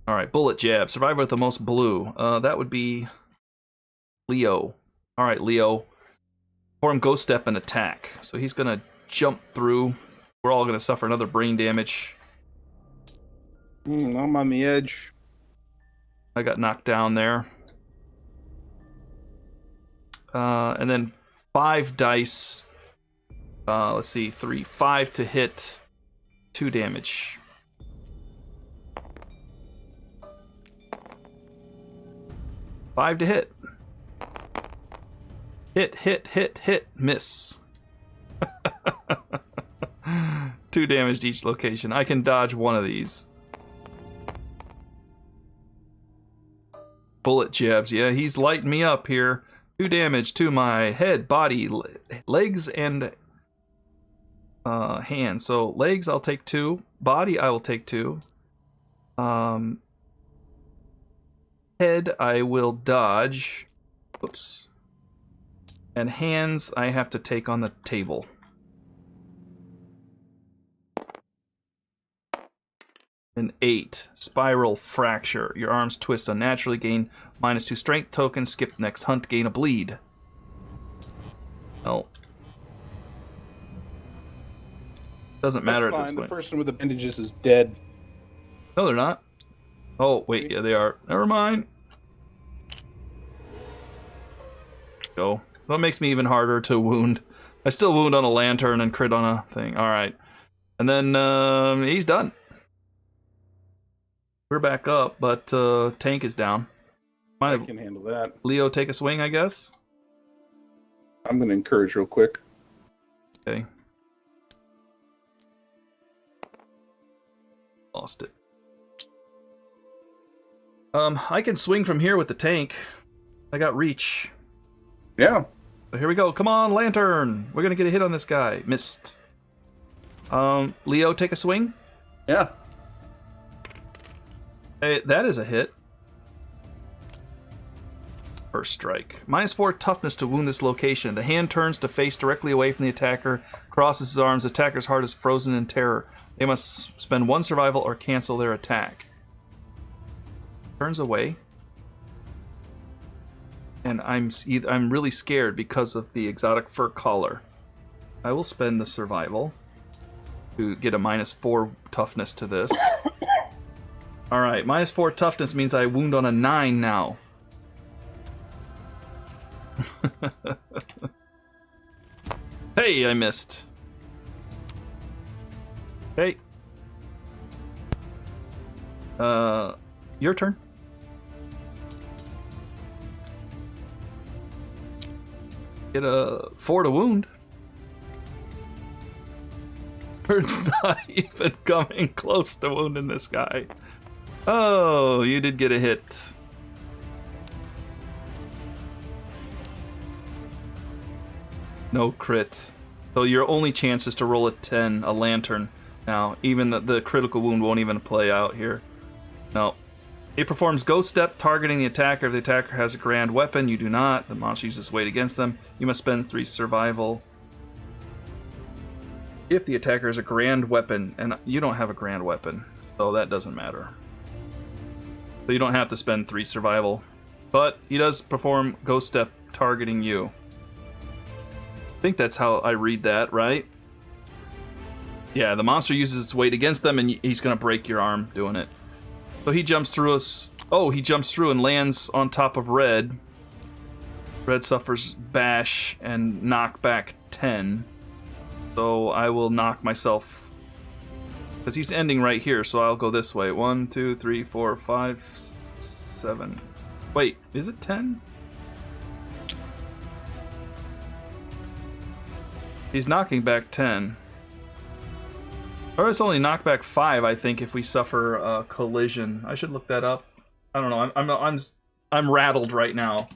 Alright, bullet jab. Survivor with the most blue. That would be Leo. Alright, Leo. Perform Ghost Step and attack. So he's gonna jump through. We're all gonna suffer another brain damage. I'm on the edge. I got knocked down there. And then 5 dice. Let's see, 3, 5 to hit, 2 damage. Five to hit. Hit, miss. 2 damage to each location. I can dodge one of these. Bullet jabs. Yeah, he's lighting me up here. 2 damage to my head, body, legs, and hands. So legs, I'll take 2. Body, I will take 2. Head, I will dodge. Oops. And hands, I have to take on the table. An 8. Spiral fracture. Your arms twist unnaturally. Gain -2 strength token. Skip next hunt. Gain a bleed. Oh. Doesn't matter at this point. The person with the bandages is dead. No, they're not. Oh, wait. Yeah, they are. Never mind. Go. That makes me even harder to wound. I still wound on a lantern and crit on a thing. Alright. And then he's done. We're back up, but tank is down. I can handle that. Leo take a swing, I guess? I'm going to encourage real quick. Okay. Lost it. I can swing from here with the tank. I got reach. Yeah. So here we go. Come on, lantern. We're gonna get a hit on this guy. Missed. Leo, take a swing. Yeah. Hey, that is a hit. First strike. -4 toughness to wound this location. The hand turns to face directly away from the attacker. Crosses his arms. Attacker's heart is frozen in terror. They must spend 1 survival or cancel their attack. Turns away. And I'm really scared because of the exotic fur collar. I will spend the survival. to get a -4 toughness to this. All right, -4 toughness means I wound on a 9 now. Hey, I missed. Hey. Your turn. Get a 4 to wound. We're not even coming close to wounding this guy. Oh, you did get a hit. No crit. So your only chance is to roll a 10, a lantern. Now, even the critical wound won't even play out here. No. It performs Ghost Step, targeting the attacker. If the attacker has a grand weapon, you do not. The monster uses weight against them. You must spend 3 survival. If the attacker has a grand weapon, and you don't have a grand weapon, so that doesn't matter. So you don't have to spend 3 survival. But he does perform Ghost Step, targeting you. I think that's how I read that, right? Yeah, the monster uses its weight against them, and he's going to break your arm doing it. So he jumps through us. Oh, he jumps through and lands on top of Red. Red suffers bash and knock back 10. So I will knock myself, because he's ending right here, so I'll go this way. 1, 2, 3, 4, 5, 6, 7. Wait, is it 10? He's knocking back 10. Or it's only knockback 5, I think, if we suffer a collision. I should look that up. I don't know. I'm rattled right now.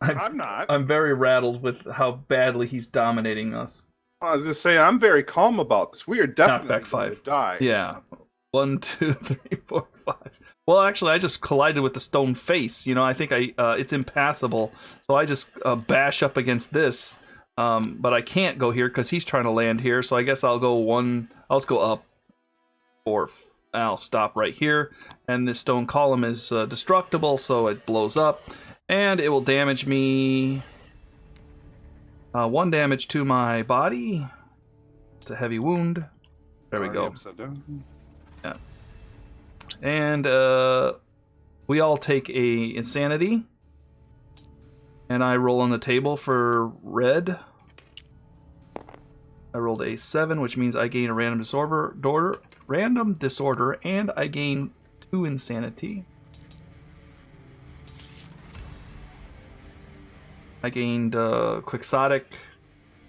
I'm not. I'm very rattled with how badly he's dominating us. I was gonna say I'm very calm about this. We are definitely Knockback 5. gonna die. Yeah. 1, 2, 3, 4, 5. Well, actually, I just collided with the stone face. You know, I think it's impassable. So I just bash up against this. But I can't go here because he's trying to land here. So I guess I'll go I'll just go up 4. I'll stop right here. And this stone column is destructible, so it blows up. And it will damage me 1 damage to my body. It's a heavy wound. There we go. Yeah. And we all take a insanity. And I roll on the table for Red. I rolled a 7, which means I gain a random disorder, and I gain 2 insanity. I gained Quixotic.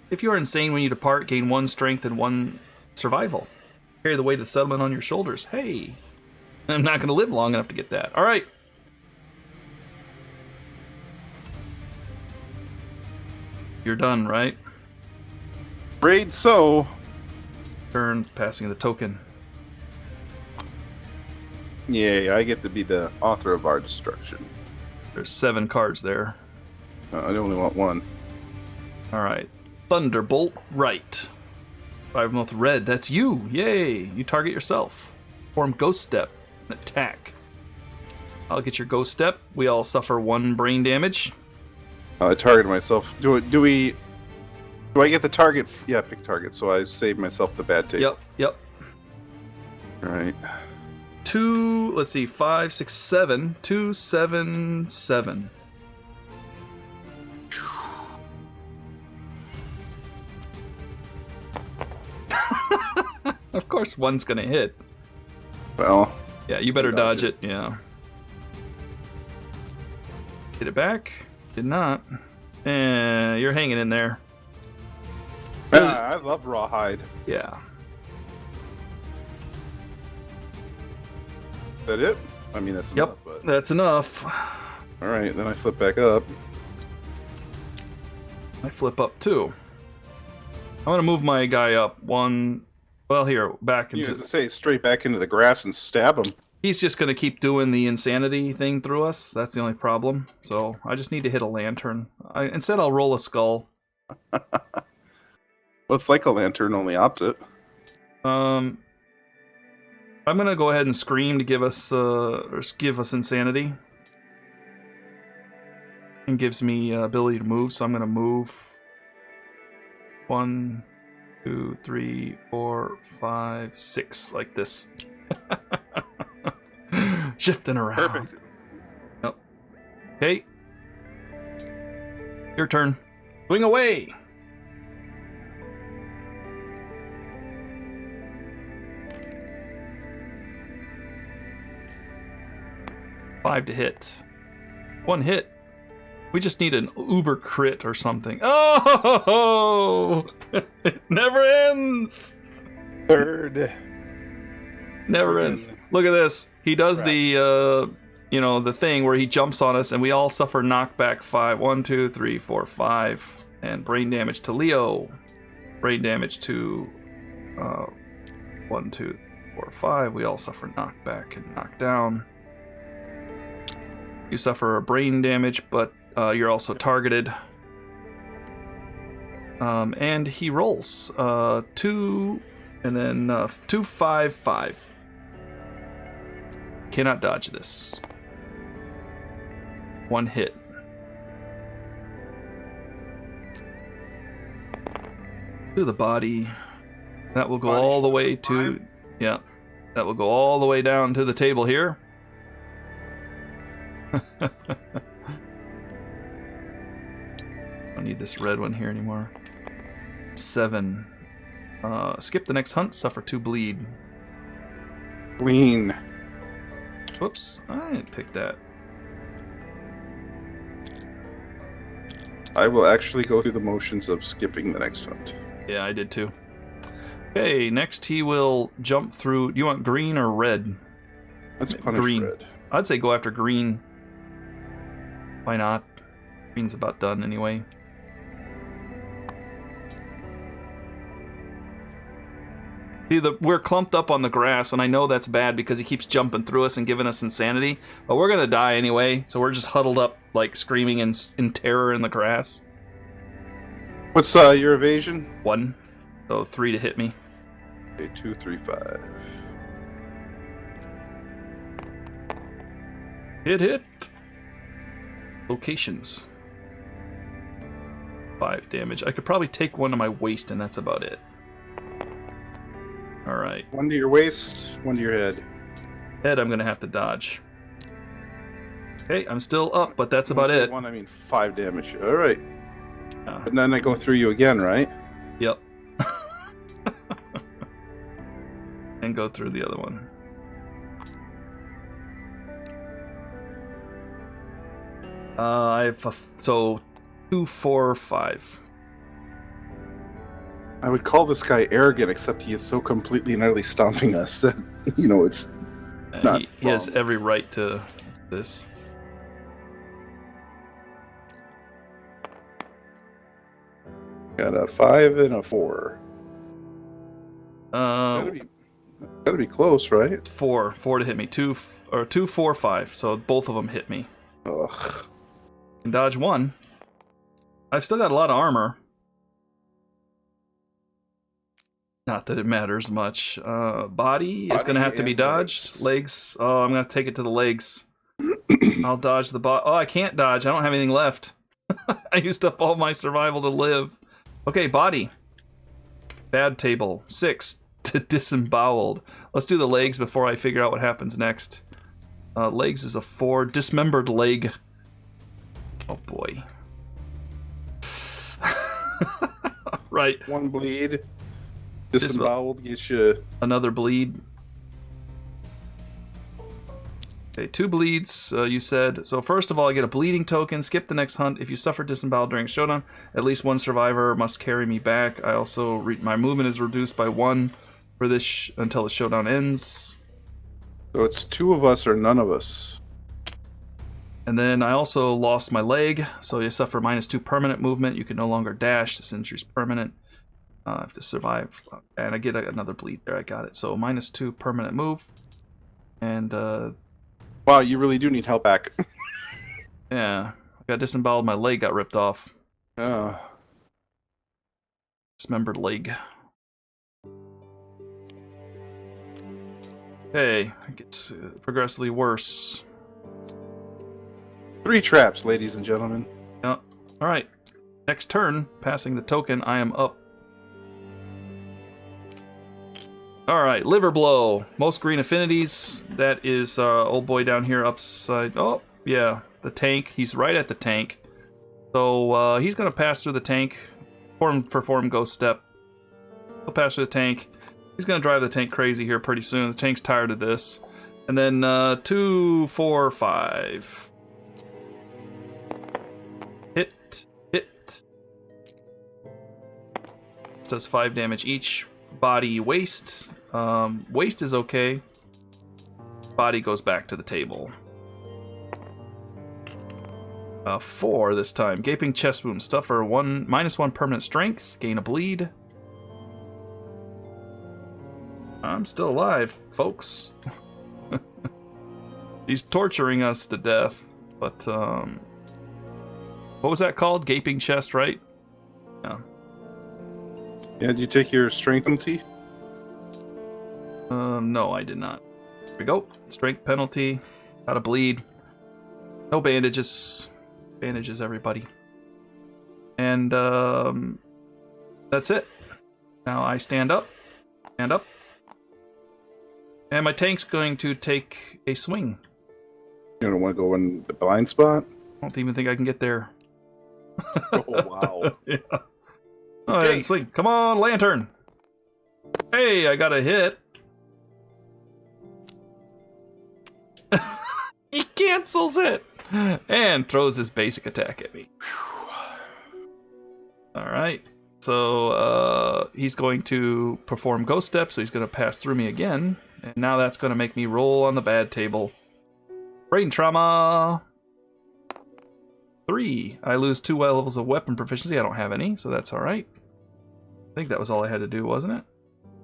If you are insane when you depart, gain 1 strength and 1 survival. Carry the weight of the settlement on your shoulders. Hey, I'm not going to live long enough to get that. All right. You're done, right? Afraid so. Turn, passing the token. Yay, I get to be the author of our destruction. There's 7 cards there. I only want 1. All right. Thunderbolt right. 5 with Red. That's you. Yay. You target yourself. Form Ghost Step. And attack. I'll get your Ghost Step. We all suffer 1 brain damage. I targeted myself. Do I get the target? Yeah, pick target. So I save myself the bad take. Yep. All right. 2. Let's see. 5, 6, 7. 2, 7, 7. Of course, 1's gonna hit. Well. Yeah, you better dodge it. Yeah. Get it back. Did not. You're hanging in there. I love rawhide. Yeah. Is that it? I mean, that's enough. But... That's enough. All right, then I flip back up. I flip up too. I'm gonna move my guy up 1. Well, here, back into. You say straight back into the grass and stab him. He's just gonna keep doing the insanity thing through us. That's the only problem. So I just need to hit a lantern. Instead, I'll roll a skull. Well, it's like a lantern, only opposite. I'm gonna go ahead and scream to give us insanity. And gives me ability to move, so I'm gonna move 1, 2, 3, 4, 5, 6, like this. Shifting around. Perfect. Yep. Okay. Your turn. Swing away. Five to hit. One hit. We just need an uber crit or something. Oh! It never ends. Third. Never ends. Look at this. He does the, the thing where he jumps on us, and we all suffer knockback 5. 1, 2, 3, 4, 5, and brain damage to Leo. Brain damage to 1, 2, 4, 5. We all suffer knockback and knockdown. You suffer a brain damage, but you're also targeted. And he rolls 2, and then 2, 5, 5. Cannot dodge this. One hit. To the body. That will go all the way to... Yeah. That will go all the way down to the table here. Don't need this red one here anymore. 7. Skip the next hunt. Suffer 2 bleed. Clean. Whoops. I didn't pick that. I will actually go through the motions of skipping the next hunt. Yeah, I did too. Okay, next he will jump through... Do you want green or red? Let's punish green. red. I'd say go after green. Why not? Green's about done anyway. See, we're clumped up on the grass, and I know that's bad because he keeps jumping through us and giving us insanity, but we're gonna die anyway, so we're just huddled up, like, screaming in terror in the grass. What's your evasion? 1. So 3 to hit me. Okay, 2, 3, 5. Hit. Locations. 5 damage. I could probably take one to my waist, and that's about it. Alright. 1 to your waist, 1 to your head. Head, I'm gonna have to dodge. Okay, I'm still up, but that's about it. 1, I mean 5 damage. Alright. And then I go through you again, right? Yep. And go through the other one. I have so 2, 4, 5. I would call this guy arrogant, except he is so completely and utterly stomping us that, it's not he has every right to this. Got a 5 and a 4. Gotta be close, right? 4 to hit me. 2, 4, 5. So both of them hit me. Ugh. And dodge 1. I've still got a lot of armor. Not that it matters much. Body is going to have to be dodged. Legs. Oh, I'm going to take it to the legs. I'll dodge the body. Oh, I can't dodge. I don't have anything left. I used up all my survival to live. Okay, body. Bad table. 6 to disemboweled. Let's do the legs before I figure out what happens next. Legs is a 4. Dismembered leg. Oh, boy. Right. 1 bleed. Disemboweled gets you... Another bleed. Okay, 2 bleeds, you said. So first of all, I get a bleeding token. Skip the next hunt. If you suffer disemboweled during Showdown, at least 1 survivor must carry me back. I also... my movement is reduced by 1 for this until the Showdown ends. So it's 2 of us or none of us. And then I also lost my leg, so you suffer -2 permanent movement. You can no longer dash. This injury's permanent. I have to survive. And I get another bleed there. I got it. So -2 permanent move. And, wow, you really do need help back. yeah. I got disemboweled. My leg got ripped off. Dismembered leg. Okay. It gets progressively worse. 3 traps, ladies and gentlemen. Yeah. Alright. Next turn, passing the token, I am up. All right, liver blow. Most green affinities. That is old boy down here upside. Oh, yeah, the tank. He's right at the tank. So he's going to pass through the tank. Perform ghost step. He'll pass through the tank. He's going to drive the tank crazy here pretty soon. The tank's tired of this. And then 2, 4, 5. Hit. Does 5 damage each. Body waste. Waste is okay. Body goes back to the table. 4 this time. Gaping chest wound. Suffer -1 permanent strength. Gain a bleed. I'm still alive, folks. He's torturing us to death. But, what was that called? Gaping chest, right? Yeah. Yeah, did you take your strength penalty? No, I did not. Here we go. Strength penalty. Got a bleed. No bandages. Bandages, everybody. And, that's it. Now I stand up. Stand up. And my tank's going to take a swing. You don't want to go in the blind spot? I don't even think I can get there. Oh, wow. Yeah. Go ahead and swing. Come on, lantern. Hey, I got a hit. He cancels it and throws his basic attack at me. Alright. So he's going to perform ghost step, so he's going to pass through me again. And now that's going to make me roll on the bad table. Brain trauma. 3. I lose 2 levels of weapon proficiency. I don't have any, so that's alright. I think that was all I had to do, wasn't it?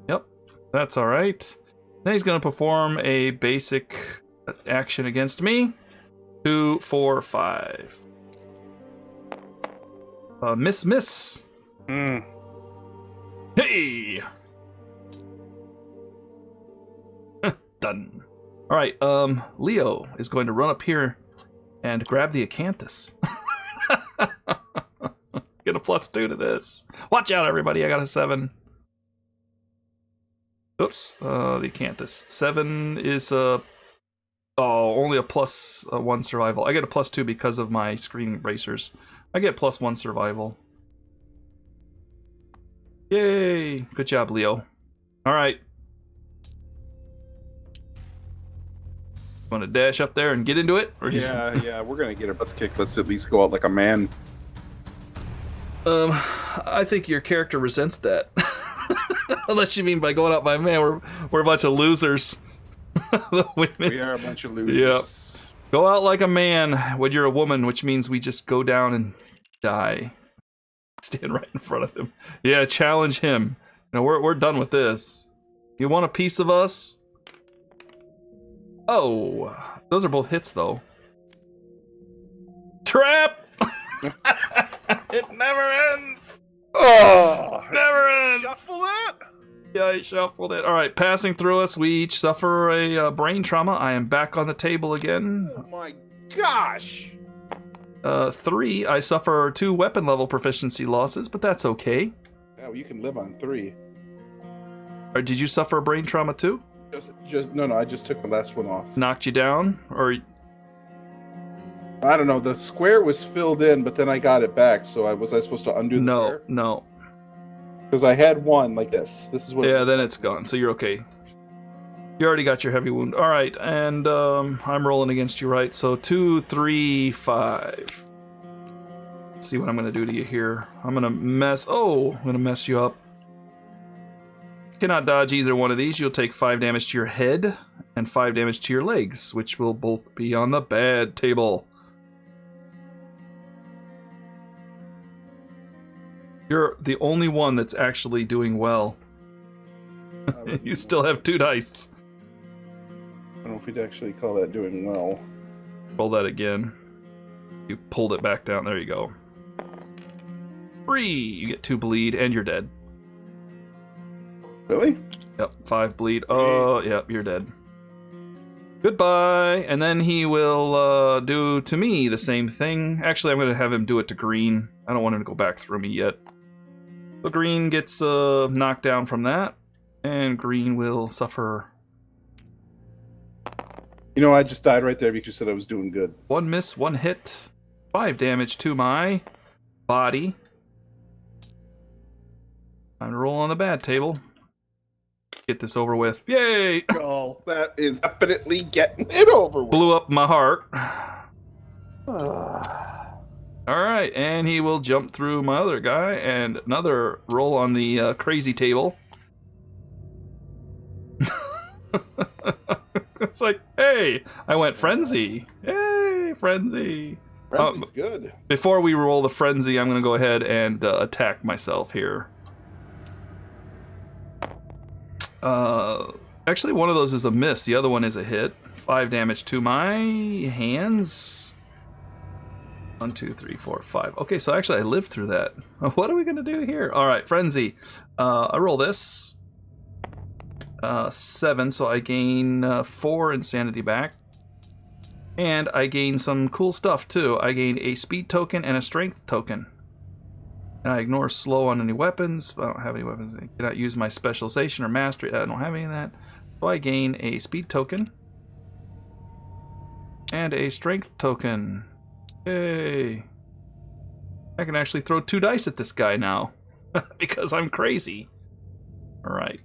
Yep. That's alright. Then he's going to perform a basic action against me. 2, 4, 5. Miss. Hey! Done. Alright, Leo is going to run up here and grab the acanthus. Get a +2 to this. Watch out, everybody. I got a 7. Oops. The acanthus. 7 is only a +1 survival. I get a +2 because of my screen bracers. I get +1 survival. Yay! Good job, Leo. Alright. Want to dash up there and get into it? Or Yeah, we're gonna get our butts kicked. Let's at least go out like a man. I think your character resents that. Unless you mean by going out by man, we're a bunch of losers. We are a bunch of losers. Yep. Go out like a man when you're a woman, which means we just go down and die. Stand right in front of him. Yeah, challenge him. You know, we're done with this. You want a piece of us? Oh, those are both hits, though. Trap! It never ends! Oh! Never ends! Shuffle it? Yeah, I shuffled it. Alright, passing through us, we each suffer a brain trauma. I am back on the table again. Oh my gosh! 3, I suffer 2 weapon level proficiency losses, but that's okay. Yeah, well, you can live on 3. Or did you suffer a brain trauma too? No, I just took the last one off. Knocked you down? Or I don't know, the square was filled in, but then I got it back, so was I supposed to undo the square? No. Because I had one like this. This is what. Yeah, then it's gone, so you're okay. You already got your heavy wound. Alright, and I'm rolling against you, right? So 2, 3, 5. Let's see what I'm gonna do to you here. I'm gonna mess you up. Cannot dodge either one of these. You'll take 5 damage to your head and 5 damage to your legs, which will both be on the bad table. You're the only one that's actually doing well. You still have 2 dice. I don't know if we'd actually call that doing well. Roll that again. You pulled it back down. There you go. 3. You get 2 bleed and you're dead. Really? Yep, 5 bleed. Oh, yep, you're dead. Goodbye. And then he will do to me the same thing. Actually, I'm going to have him do it to Green. I don't want him to go back through me yet. So Green gets knocked down from that. And green will suffer. You know, I just died right there because you said I was doing good. 1 miss, 1 hit. 5 damage to my body. Time to roll on the bad table. Get this over with. Yay! Oh, that is definitely getting it over with. Blew up my heart. Alright, and he will jump through my other guy, and another roll on the crazy table. It's like, hey, I went frenzy. Hey, frenzy. Frenzy's good. Before we roll the frenzy, I'm going to go ahead and attack myself here. Actually, one of those is a miss. The other one is a hit. 5 damage to my hands. 1, 2, 3, 4, 5. Okay, so actually I lived through that. What are we going to do here? All right, frenzy. I roll this. 7, so I gain 4 insanity back. And I gain some cool stuff too. I gain a speed token and a strength token. And I ignore slow on any weapons. I don't have any weapons. I cannot use my specialization or mastery. I don't have any of that. So I gain a speed token. And a strength token. Yay. I can actually throw 2 dice at this guy now. Because I'm crazy. Alright.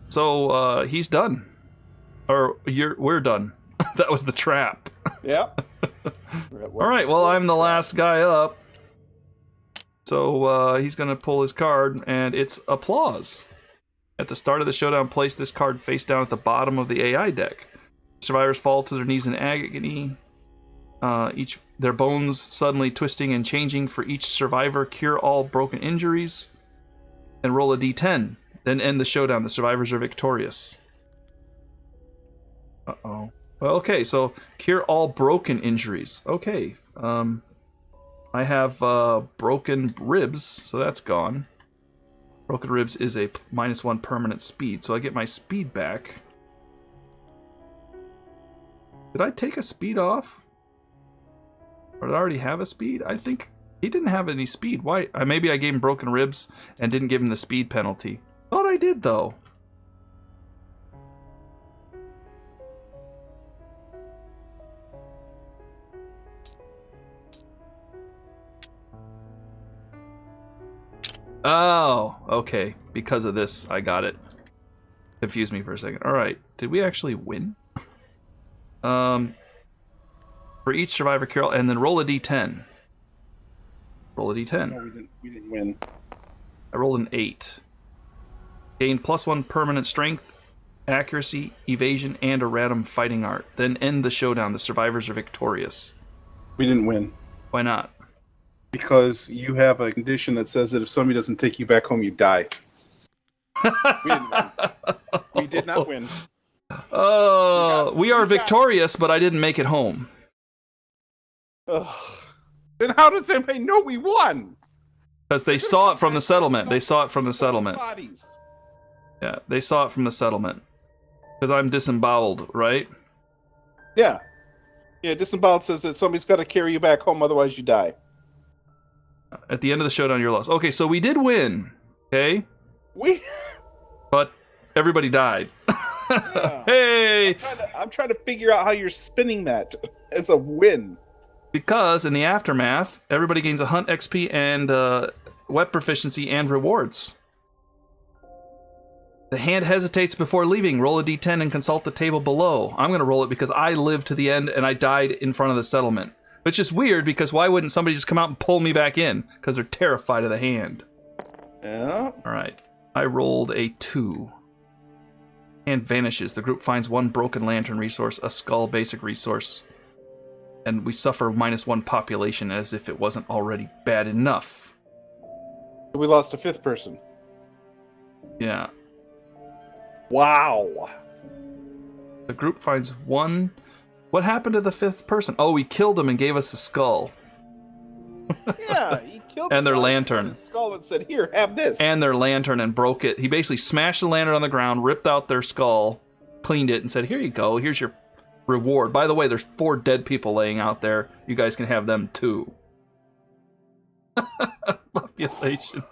So he's done. Or we're done. That was the trap. Yep. All right, well, I'm the last guy up. So he's going to pull his card, and it's Applause. At the start of the showdown, place this card face down at the bottom of the AI deck. Survivors fall to their knees in agony. Their bones suddenly twisting and changing. For each survivor, cure all broken injuries. And roll a d10. Then end the showdown. The survivors are victorious. Uh-oh. Well, okay, so cure all broken injuries. Okay. I have broken ribs, so that's gone. Broken ribs is a -1 permanent speed, so I get my speed back. Did I take a speed off? Or did I already have a speed? I think he didn't have any speed. Why? Maybe I gave him broken ribs and didn't give him the speed penalty. Thought I did, though. Oh, okay. Because of this, I got it. Confused me for a second. Alright, did we actually win? For each survivor cure, and then roll a d10. Roll a d10. No, we didn't win. I rolled an 8. Gain +1 permanent strength, accuracy, evasion, and a random fighting art. Then end the showdown. The survivors are victorious. We didn't win. Why not? Because you have a condition that says that if somebody doesn't take you back home, you die. We didn't win. We did not win. We are victorious, but I didn't make it home. Ugh. Then how does anybody know we won? Because they saw it from the settlement. They saw it from the settlement. Bodies. Yeah, they saw it from the settlement. Because I'm disemboweled, right? Yeah. Yeah, disemboweled says that somebody's got to carry you back home, otherwise you die. At the end of the showdown, you're lost. Okay, so we did win. Okay? But everybody died. Yeah. Hey! I'm trying to figure out how you're spinning that as a win. Because in the aftermath, everybody gains a hunt XP and web proficiency and rewards. The hand hesitates before leaving. Roll a d10 and consult the table below. I'm going to roll it because I lived to the end and I died in front of the settlement. Which is weird because why wouldn't somebody just come out and pull me back in? Because they're terrified of the hand. Yeah. Alright. I rolled a 2. Hand vanishes. The group finds 1 broken lantern resource, a skull basic resource. And we suffer -1 population as if it wasn't already bad enough. We lost a 5th person. Yeah. Wow. The group finds 1... What happened to the 5th person? Oh, he killed him and gave us a skull. Yeah, he killed And their the guy lantern. with his skull and said, "Here, have this." And their lantern and broke it. He basically smashed the lantern on the ground, ripped out their skull, cleaned it, and said, "Here you go. Here's your reward. By the way, there's 4 dead people laying out there. You guys can have them too." Population.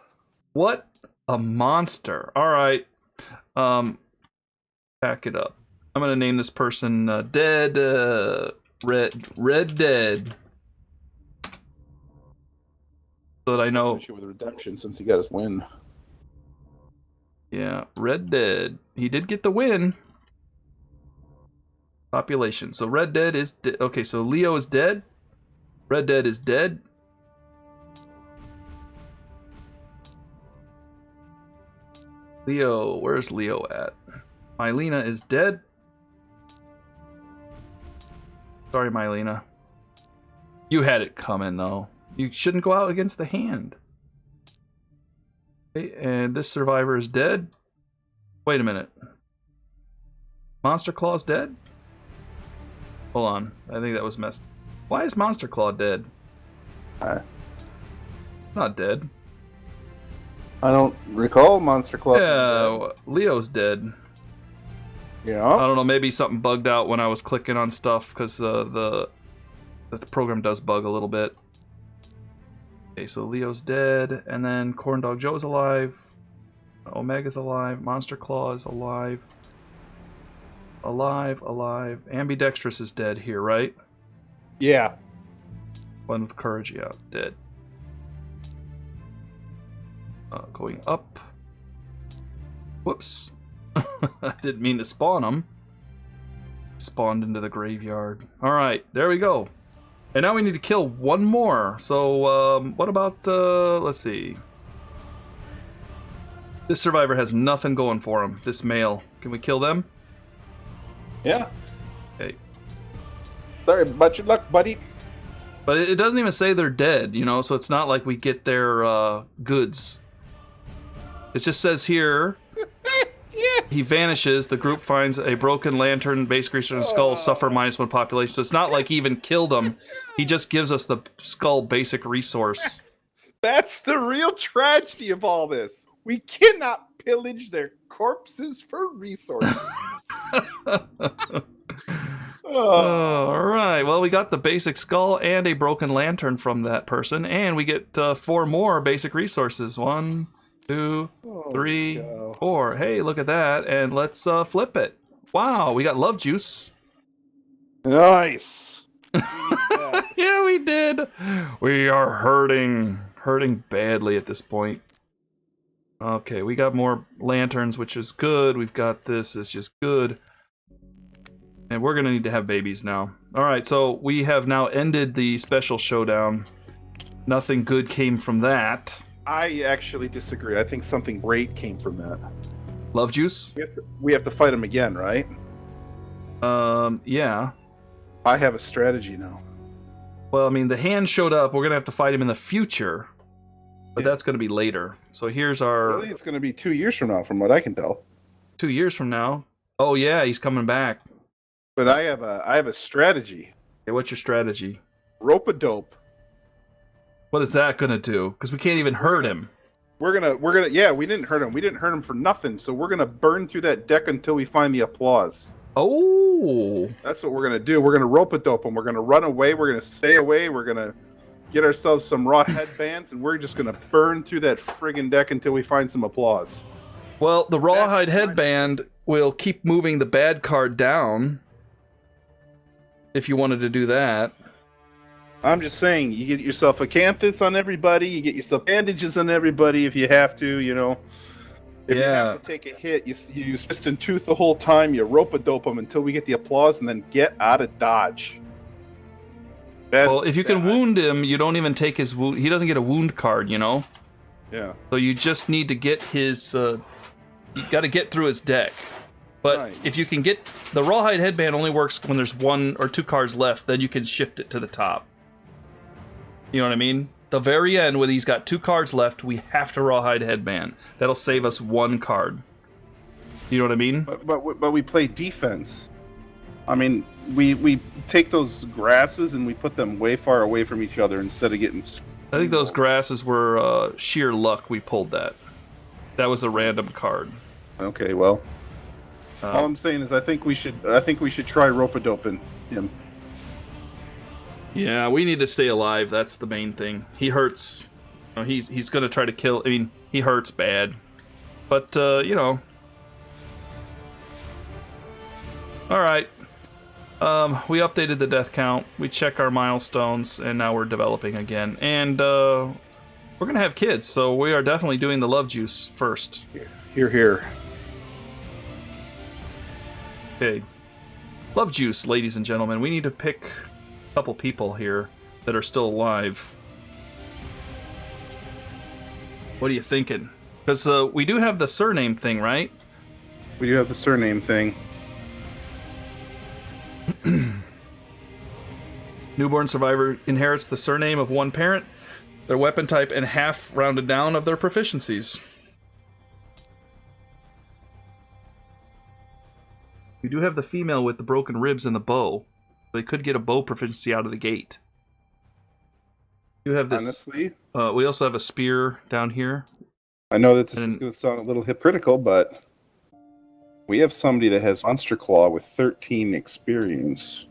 What A monster. All right. Pack it up. I'm gonna name this person Dead. Red Dead. So that I know. Finish it with redemption since he got his win. Yeah, Red Dead. He did get the win. Population. So Red Dead is okay. So Leo is dead. Red Dead is dead. Leo, where's Leo at? Mylena is dead. Sorry, Mylena. You had it coming, though. You shouldn't go out against the hand. Okay, and this survivor is dead. Wait a minute. Monster Claw's dead? Hold on. I think that was messed. Why is Monster Claw dead? Not dead. I don't recall Monster Claw. Yeah, Leo's dead. Yeah. I don't know. Maybe something bugged out when I was clicking on stuff because the program does bug a little bit. Okay, so Leo's dead, and then Corndog Joe's alive. Omega's alive. Monster Claw is alive. Alive. Ambidextrous is dead here, right? Yeah. One with courage, yeah, dead. Going up. Whoops. I didn't mean to spawn them. Spawned into the graveyard. Alright, there we go. And now we need to kill one more. So, what about, let's see. This survivor has nothing going for him. This male. Can we kill them? Yeah. Okay. Sorry, but your luck, buddy. But it doesn't even say they're dead, you know, so it's not like we get their goods. It just says here, he vanishes, the group finds a broken lantern, basic research, and skull, suffer -1 population. So it's not like he even killed them. He just gives us the skull basic resource. That's the real tragedy of all this. We cannot pillage their corpses for resources. All right. Well, we got the basic skull and a broken lantern from that person, and we get 4 more basic resources. 1, 2, 3, 4. Hey, look at that. And let's flip it. Wow, we got love juice. Nice. Yeah, we did. We are hurting badly at this point. Okay, we got more lanterns, which is good. We've got this, it's just good. And we're gonna need to have babies now. Alright, so we have now ended the special showdown. Nothing good came from that. I actually disagree. I think something great came from that. Love juice? We have to fight him again, right? Yeah. I have a strategy now. Well, I mean, the hand showed up. We're gonna have to fight him in the future. But that's gonna be later. So here's our... Really? It's gonna be 2 years from now, from what I can tell. 2 years from now? Oh yeah, he's coming back. But I have a strategy. Okay, what's your strategy? Rope-a-dope. What is that gonna do? Because we can't even hurt him. We're gonna yeah, we didn't hurt him. We didn't hurt him for nothing, so we're gonna burn through that deck until we find the applause. Oh, that's what we're gonna do. We're gonna rope-a-dope him. We're gonna run away, we're gonna stay away, we're gonna get ourselves some raw headbands, and we're just gonna burn through that friggin' deck until we find some applause. Well, the rawhide headband will keep moving the bad card down. If you wanted to do that. I'm just saying, you get yourself a Canthus on everybody, you get yourself bandages on everybody if you have to, you know. If you have to take a hit, you use fist and tooth the whole time, you rope-a-dope them until we get the applause, and then get out of dodge. Well, if you can wound him, you don't even take his wound. He doesn't get a wound card, you know? Yeah. So you just need to get his... you got to get through his deck. But if you can get... The rawhide headband only works when there's 1 or 2 cards left, then you can shift it to the top. You know what I mean? The very end, when he's got 2 cards left, we have to rawhide headband. That'll save us 1 card. You know what I mean? But we play defense. I mean, we take those grasses and we put them way far away from each other instead of getting... I think those grasses were sheer luck we pulled that. That was a random card. Okay, well... all I'm saying is I think we should try rope-a-doping him. Yeah, we need to stay alive. That's the main thing. He hurts. You know, he's going to try to kill... I mean, he hurts bad. But, you know. Alright. We updated the death count. We check our milestones, and now we're developing again. And, we're gonna have kids, so we are definitely doing the love juice first. Here. Okay. Love juice, ladies and gentlemen. We need to pick a couple people here that are still alive. What are you thinking? Because we do have the surname thing, right? We do have the surname thing. Newborn survivor inherits the surname of one parent, their weapon type, and half rounded down of their proficiencies. We do have the female with the broken ribs and the bow. They could get a bow proficiency out of the gate. We do have this. Honestly, we also have a spear down here. I know that this is going to sound a little hypocritical, but we have somebody that has Monster Claw with 13 experience.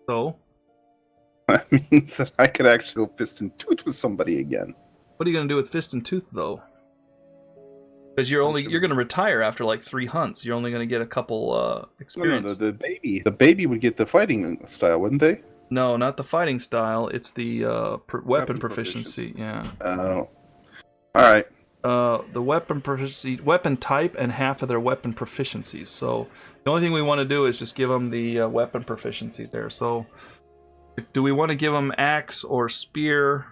So? That means that I could actually go fist and tooth with somebody again. What are you going to do with fist and tooth, though? Because you're going to retire after like 3 hunts. You're only going to get a couple experience. No, the baby would get the fighting style, wouldn't they? No, not the fighting style. It's the weapon proficiency. Yeah. All right. The weapon proficiency, weapon type, and half of their weapon proficiencies. So the only thing we want to do is just give them the weapon proficiency there. So do we want to give them axe or spear?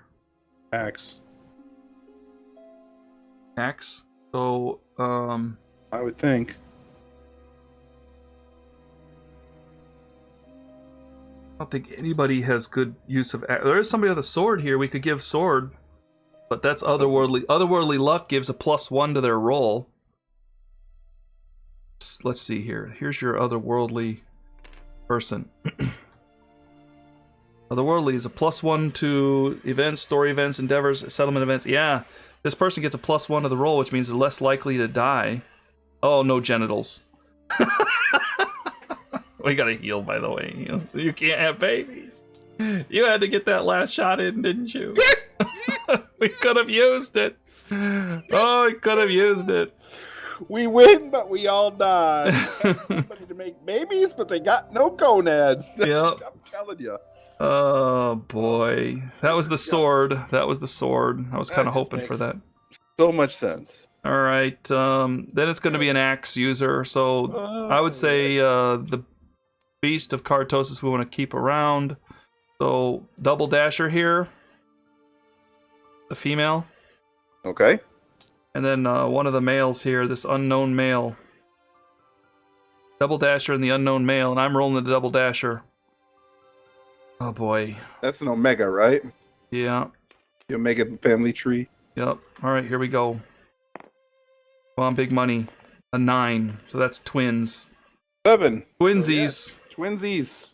Axe. Axe. So I would think. I don't think anybody has good use of axe. There is somebody with a sword here. We could give sword. But that's otherworldly. Otherworldly luck gives a +1 to their roll. Let's see here. Here's your otherworldly person. Otherworldly is a +1 to events, story events, endeavors, settlement events. Yeah, this person gets a +1 to the roll, which means they're less likely to die. Oh, no genitals. We gotta heal, by the way. You can't have babies. You had to get that last shot in, didn't you? We could have used it. Oh, we could have used it. We win, but we all die. Somebody to make babies, but they got no gonads. Yep. I'm telling you. Oh boy, that was the sword. That was the sword. I was kind of hoping for that. So much sense. All right. Then it's going to be an axe user. So I would say the Beast of Cartosis we want to keep around. So double dasher here. The female. Okay. And then one of the males here, this unknown male. Double dasher and the unknown male, and I'm rolling the double dasher. Oh boy. That's an Omega, right? Yeah. The Omega family tree. Yep. Alright, here we go. Come on, big money. A 9. So that's twins. 7. Twinsies. Oh, yeah. Twinsies.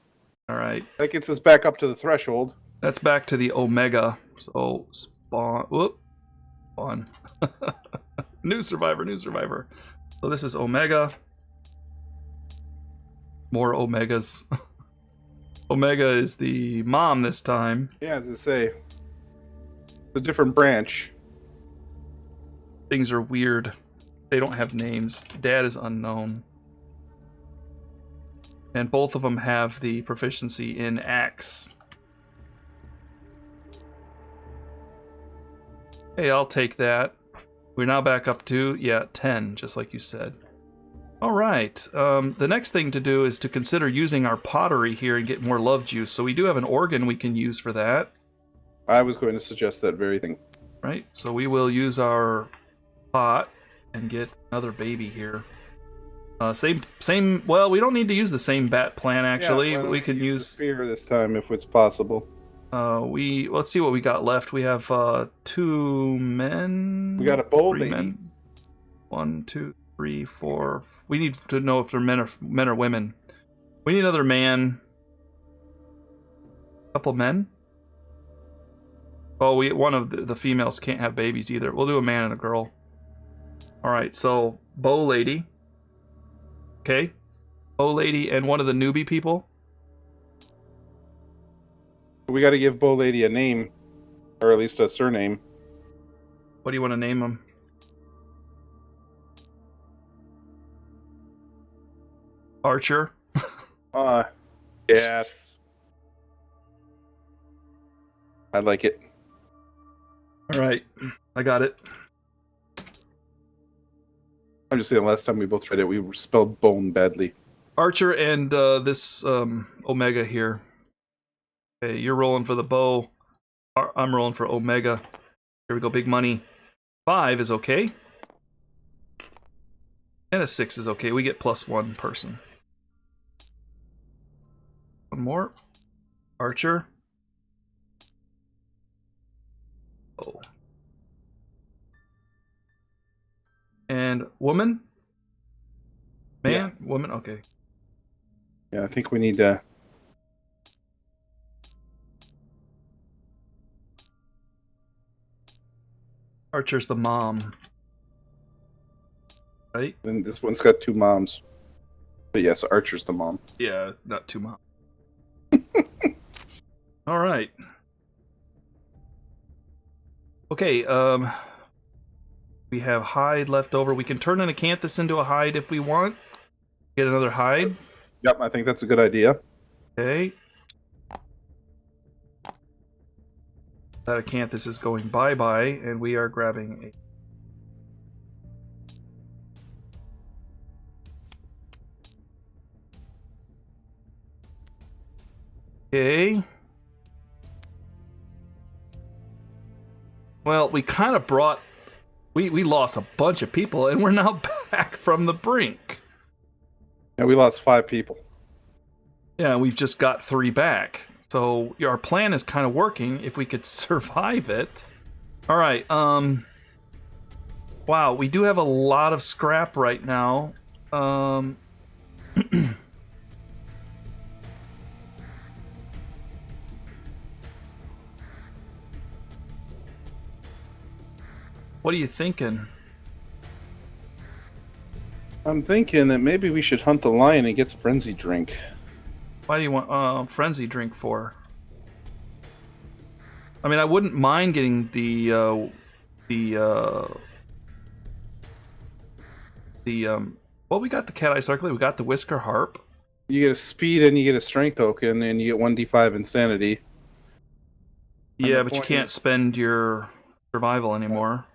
Alright. That gets us back up to the threshold. That's back to the Omega. So spawn. Whoop. Spawn. New survivor. So this is Omega. More Omegas. Omega is the mom this time. Yeah, as I say, it's a different branch. Things are weird. They don't have names. Dad is unknown. And both of them have the proficiency in axe. Hey, I'll take that. We're now back up to, 10, just like you said. Alright, the next thing to do is to consider using our pottery here and get more love juice. So we do have an organ we can use for that. I was going to suggest that very thing. Right, so we will use our pot and get another baby here. Same. Well, we don't need to use the same bat plan actually. Yeah, we can use the spear this time if it's possible. Let's see what we got left. We have 2 men. We got a bow 3 lady. Men. 1, 2, 3, 4. We need to know if they're men or women. We need another man. Couple men. Oh, one of the females can't have babies either. We'll do a man and a girl. All right, so bow lady. Okay, bow lady and one of the newbie people. We got to give bow lady a name, or at least a surname. What do you want to name them? Archer. Yes. I like it. All right, I got it. I'm just saying, last time we both tried it, we spelled bone badly. Archer and this Omega here. Okay, you're rolling for the bow. I'm rolling for Omega. Here we go, big money. 5 is okay. And a 6 is okay. We get +1 person. One more. Archer. Oh. And woman? Man? Yeah. Woman? Okay. Yeah, I think we need to... Archer's the mom. Right? And this one's got 2 moms. But yes, Archer's the mom. Yeah, not 2 mom. All right. Okay, we have hide left over. We can turn an acanthus into a hide if we want. Get another hide. Yep, I think that's a good idea. Okay. That acanthus is going bye-bye, and we are grabbing a... Okay. Well, we kind of brought... We lost a bunch of people, and we're now back from the brink. Yeah, we lost 5 people. Yeah, we've just got 3 back. So our plan is kind of working if we could survive it. All right. Wow, we do have a lot of scrap right now. What are you thinking? I'm thinking that maybe we should hunt the lion and get some frenzy drink. Why do you want frenzy drink for? I mean, I wouldn't mind getting well, we got the cat eye circlet, we got the whisker harp. You get a speed and you get a strength token, and you get 1d5 insanity. Yeah, but you can't spend your survival anymore.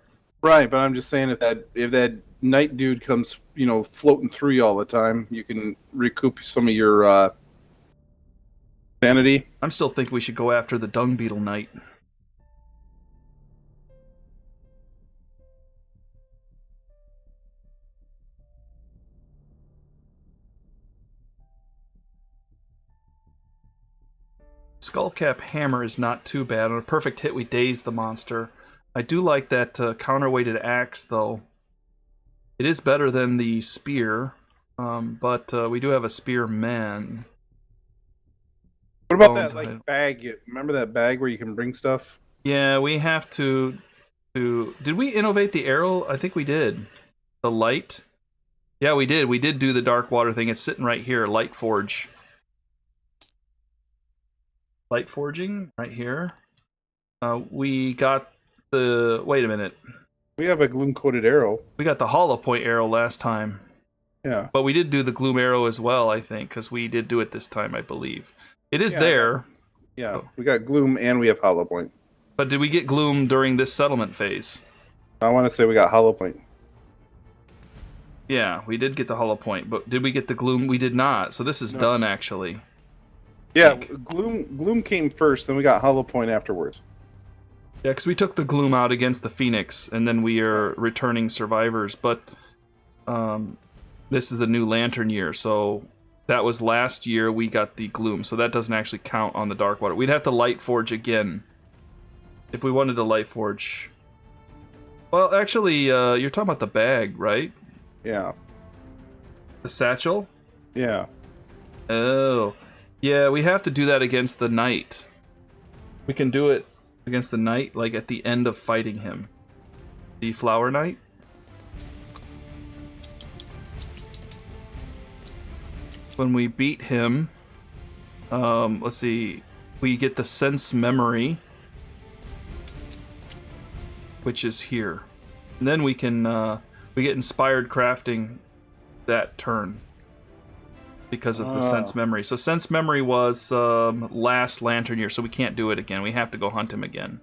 Right, but I'm just saying if that night dude comes, floating through you all the time, you can recoup some of your sanity. I'm still thinking we should go after the dung beetle knight. Skullcap hammer is not too bad. On a perfect hit, we daze the monster. I do like that counterweighted axe, though. It is better than the spear, but we do have a spearman. What about that bag? Remember that bag where you can bring stuff? Yeah, we have to. Did we innovate the arrow? I think we did. The light. Yeah, we did. We did do the dark water thing. It's sitting right here. Light forge. Light forging right here. We got the. Wait a minute. We have a gloom coated arrow. We got the hollow point arrow last time. Yeah. But we did do the gloom arrow as well, I think, because we did do it this time, I believe. It is there. Yeah, we got gloom and we have hollow point. But did we get gloom during this settlement phase? I want to say we got hollow point. Yeah, we did get the hollow point, but did we get the gloom? We did not. So this is done, actually. Yeah, gloom came first, then we got hollow point afterwards. Yeah, because we took the gloom out against the phoenix, and then we are returning survivors. But this is the new lantern year, so that was last year we got the gloom, so that doesn't actually count on the dark water. We'd have to light forge again if we wanted to light forge. Well, actually, you're talking about the bag, right? Yeah. The satchel? Yeah. Oh. Yeah, we have to do that against the knight. We can do it against the knight, like at the end of fighting him. The flower knight? When we beat him, let's see, we get the sense memory, which is here. And then we can, we get inspired crafting that turn. because of the sense memory. So sense memory was last lantern year, so we can't do it again. We have to go hunt him again.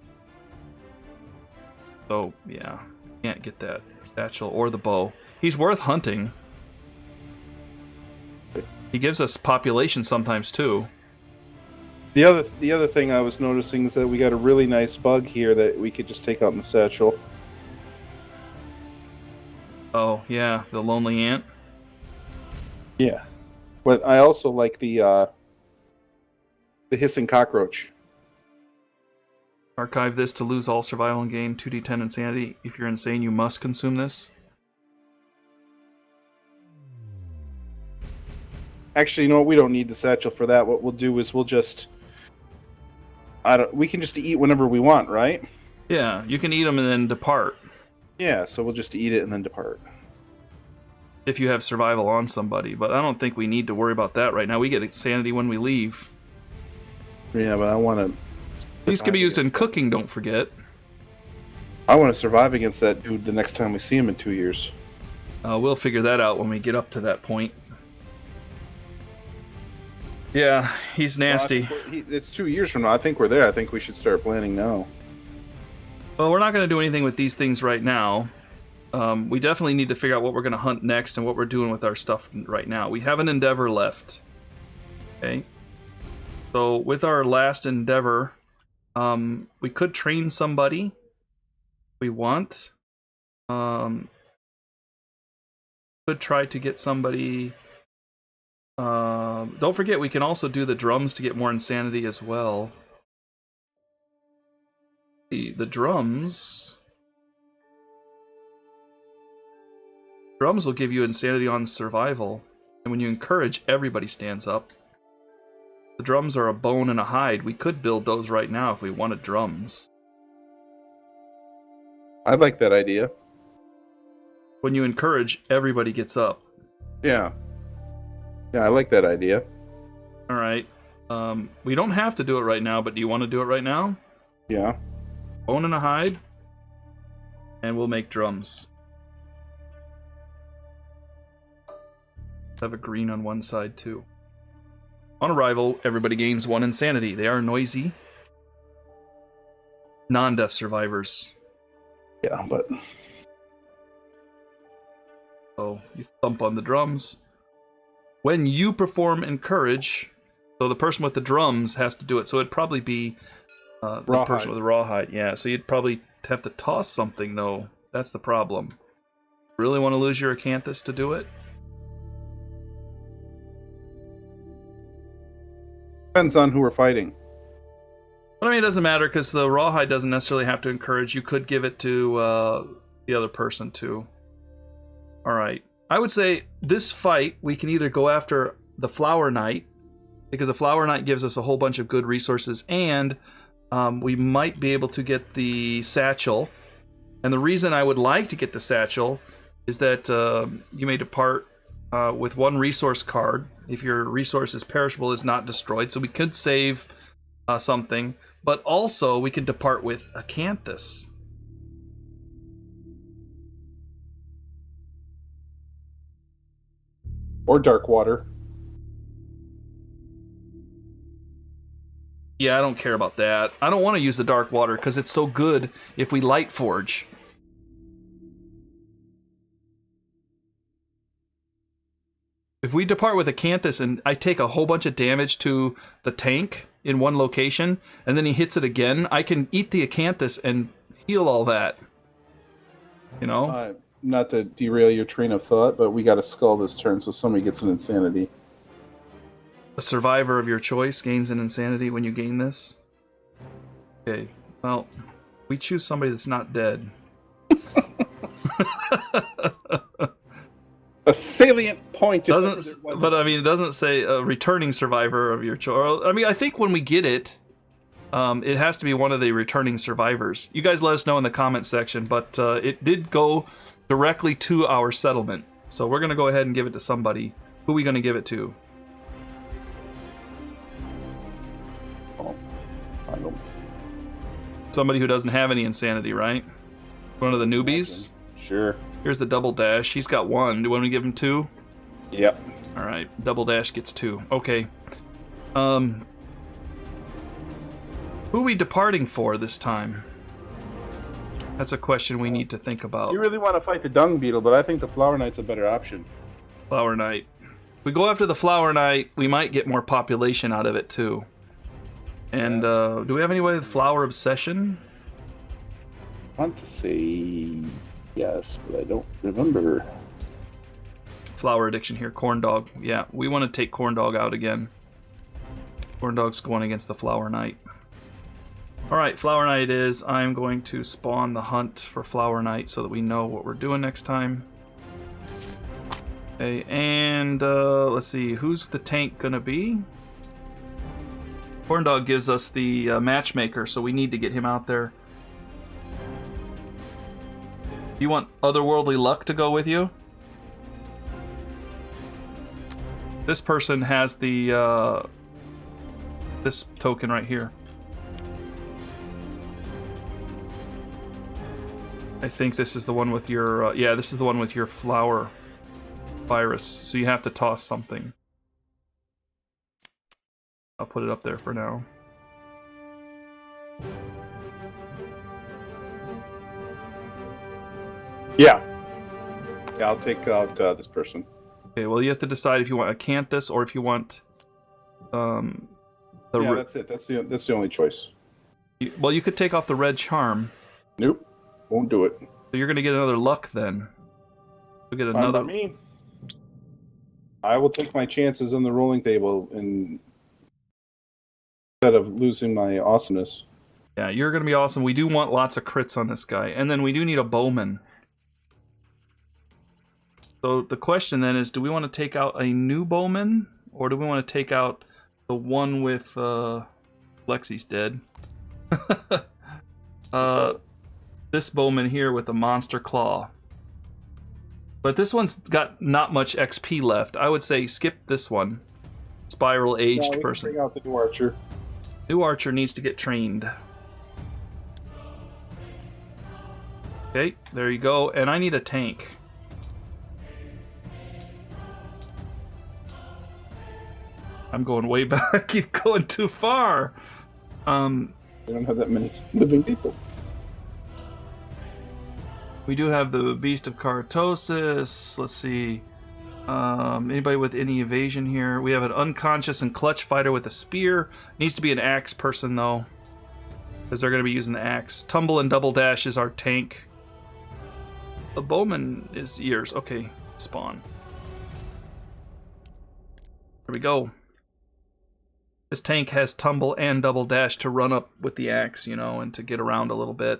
So yeah, can't get that satchel or the bow. He's worth hunting. He gives us population sometimes too. The other thing I was noticing is that we got a really nice bug here that we could just take out in the satchel. Oh yeah, the lonely ant. Yeah, but I also like the hissing cockroach. Archive this to lose all survival and gain 2d10 insanity. If you're insane, you must consume this. Actually, you know what? We don't need the satchel for that. What we'll do is we'll just... we can just eat whenever we want, right? Yeah, you can eat them and then depart. Yeah, so we'll just eat it and then depart. If you have survival on somebody, but I don't think we need to worry about that right now. We get insanity when we leave. Yeah, but I want to... These can be used in cooking, don't forget. I want to survive against that dude the next time we see him in 2 years. We'll figure that out when we get up to that point. Yeah, he's nasty. Well, it's 2 years from now. I think we're there. I think we should start planning now. Well, we're not going to do anything with these things right now. We definitely need to figure out what we're going to hunt next and what we're doing with our stuff right now. We have an endeavor left. Okay. So with our last endeavor, we could train somebody if we want. Could try to get somebody... don't forget, we can also do the drums to get more insanity as well. The drums... Drums will give you insanity on survival, and when you encourage, everybody stands up. The drums are a bone and a hide. We could build those right now if we wanted drums. I like that idea. When you encourage, everybody gets up. Yeah. Yeah, I like that idea. Alright. We don't have to do it right now, but do you want to do it right now? Yeah. Bone and a hide. And we'll make drums. Let's have a green on one side, too. On arrival, everybody gains 1 insanity. They are noisy. Non-death survivors. Yeah, but... So, you thump on the drums. When you perform encourage, so the person with the drums has to do it. So it'd probably be the person with the rawhide. Yeah, so you'd probably have to toss something, though. That's the problem. Really want to lose your acanthus to do it? Depends on who we're fighting. But I mean, it doesn't matter, because the rawhide doesn't necessarily have to encourage. You could give it to the other person, too. Alright. I would say this fight, we can either go after the Flower Knight, because the Flower Knight gives us a whole bunch of good resources, and we might be able to get the satchel. And the reason I would like to get the satchel is that you may depart with 1 resource card if your resource is perishable, is not destroyed. So we could save something, but also we can depart with acanthus. Or dark water. Yeah, I don't care about that. I don't want to use the dark water because it's so good if we light forge. If we depart with acanthus and I take a whole bunch of damage to the tank in one location, and then he hits it again, I can eat the acanthus and heal all that. You know? Not to derail your train of thought, but we got a skull this turn, so somebody gets an insanity. A survivor of your choice gains an insanity when you gain this. Okay, well, we choose somebody that's not dead. A salient point. Doesn't, but I mean, it doesn't say a returning survivor of your choice. I mean, I think when we get it, it has to be one of the returning survivors. You guys let us know in the comment section, but it did go directly to our settlement. So we're going to go ahead and give it to somebody. Who are we going to give it to? Oh, I don't... Somebody who doesn't have any insanity, right? One of the newbies? Sure. Here's the double dash. He's got 1. Do you want me to give him 2? Yep. All right, double dash gets 2. Okay. Who are we departing for this time? That's a question we need to think about. You really want to fight the dung beetle, but I think the flower knight's a better option. Flower Knight. If we go after the Flower Knight, we might get more population out of it too. And do we have any way with Flower Obsession? I want to say yes, but I don't remember. Flower Addiction here. Corn Dog. Yeah, we want to take Corn Dog out again. Corn Dog's going against the Flower Knight. Alright, Flower Knight is. I'm going to spawn the hunt for Flower Knight so that we know what we're doing next time. Okay, and let's see, who's the tank gonna be? Corn Dog gives us the matchmaker, so we need to get him out there. You want Otherworldly Luck to go with you? This person has the this token right here. I think this is the one with your yeah, this is the one with your flower virus. So you have to toss something. I'll put it up there for now. Yeah, I'll take out this person. Okay, well you have to decide if you want Acanthus or if you want Yeah, that's it. That's the only choice. well, you could take off the red charm. Nope, won't do it. So you're gonna get another luck then. You'll get another. By me. I will take my chances on the rolling table instead of losing my awesomeness. Yeah, you're gonna be awesome. We do want lots of crits on this guy, and then we do need a bowman. So the question then is, do we want to take out a new bowman, or do we want to take out the one with Lexi's dead? This bowman here with the monster claw. But this one's got not much XP left. I would say skip this one. Spiral aged person. Bring out the new archer. New archer needs to get trained. Okay, there you go. And I need a tank. I'm going way back. I keep going too far. We don't have that many living people. We do have the Beast of Karatosis. Let's see. Anybody with any evasion here? We have an unconscious and clutch fighter with a spear. Needs to be an axe person though, because they're going to be using the axe. Tumble and double dash is our tank. The bowman is yours. Okay, spawn. There we go. This tank has tumble and double dash to run up with the axe, you know, and to get around a little bit.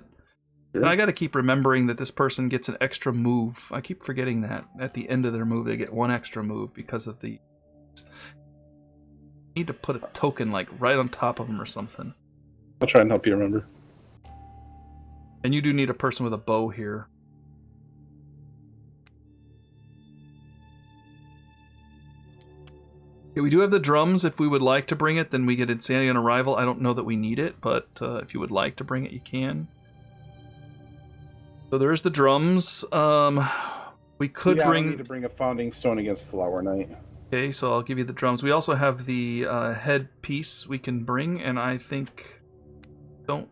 And I gotta keep remembering that this person gets an extra move. I keep forgetting that. At the end of their move, they get one extra move because of the... need to put a token, like, right on top of them or something. I'll try and help you remember. And you do need a person with a bow here. Okay, we do have the drums. If we would like to bring it, then we get Insanity on Arrival. I don't know that we need it, but if you would like to bring it, you can. So there's the drums. We could bring... I need to bring a Founding Stone against Flower Knight. Okay, so I'll give you the drums. We also have the headpiece we can bring, and I think... don't...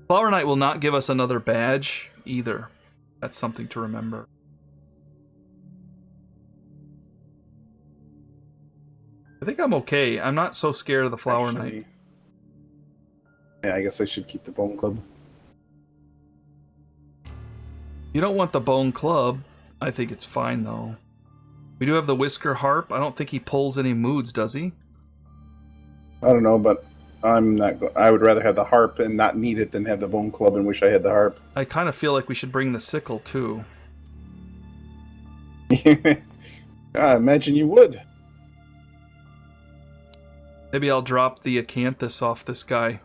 Flower Knight will not give us another badge, either. That's something to remember. I think I'm okay. I'm not so scared of the Flower Knight. Yeah, I guess I should keep the Bone Club. You don't want the Bone Club. I think it's fine, though. We do have the Whisker Harp. I don't think he pulls any moods, does he? I don't know, but I'm not. I would rather have the harp and not need it than have the Bone Club and wish I had the harp. I kind of feel like we should bring the sickle, too. I imagine you would. Maybe I'll drop the Acanthus off this guy.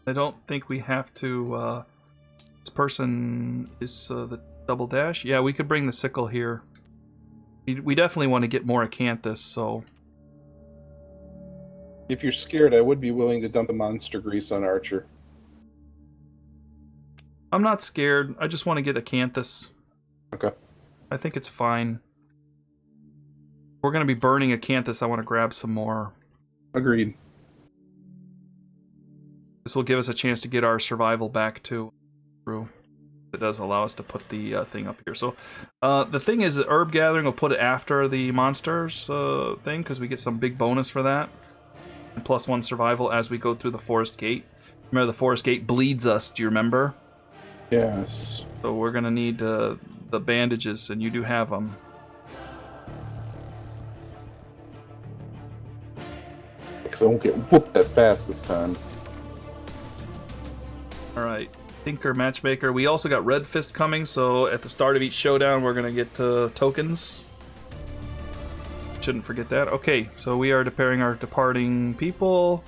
I don't think we have to... this person is the double dash. Yeah, we could bring the sickle here. We definitely want to get more Acanthus, so... If you're scared, I would be willing to dump the monster grease on Archer. I'm not scared. I just want to get Acanthus. Okay. I think it's fine. we're going to be burning Acanthus. I want to grab some more. Agreed. This will give us a chance to get our survival back too. It does allow us to put the thing up here. So the thing is that herb gathering will put it after the monsters thing because we get some big bonus for that. And +1 survival as we go through the forest gate. Remember, the forest gate bleeds us. Do you remember? Yes. So we're going to need the bandages, and you do have them. Because I won't get whooped that fast this time. Alright. Tinker, Matchmaker. We also got Red Fist coming, so at the start of each showdown, we're going to get tokens. Shouldn't forget that. Okay, so we are preparing our departing people.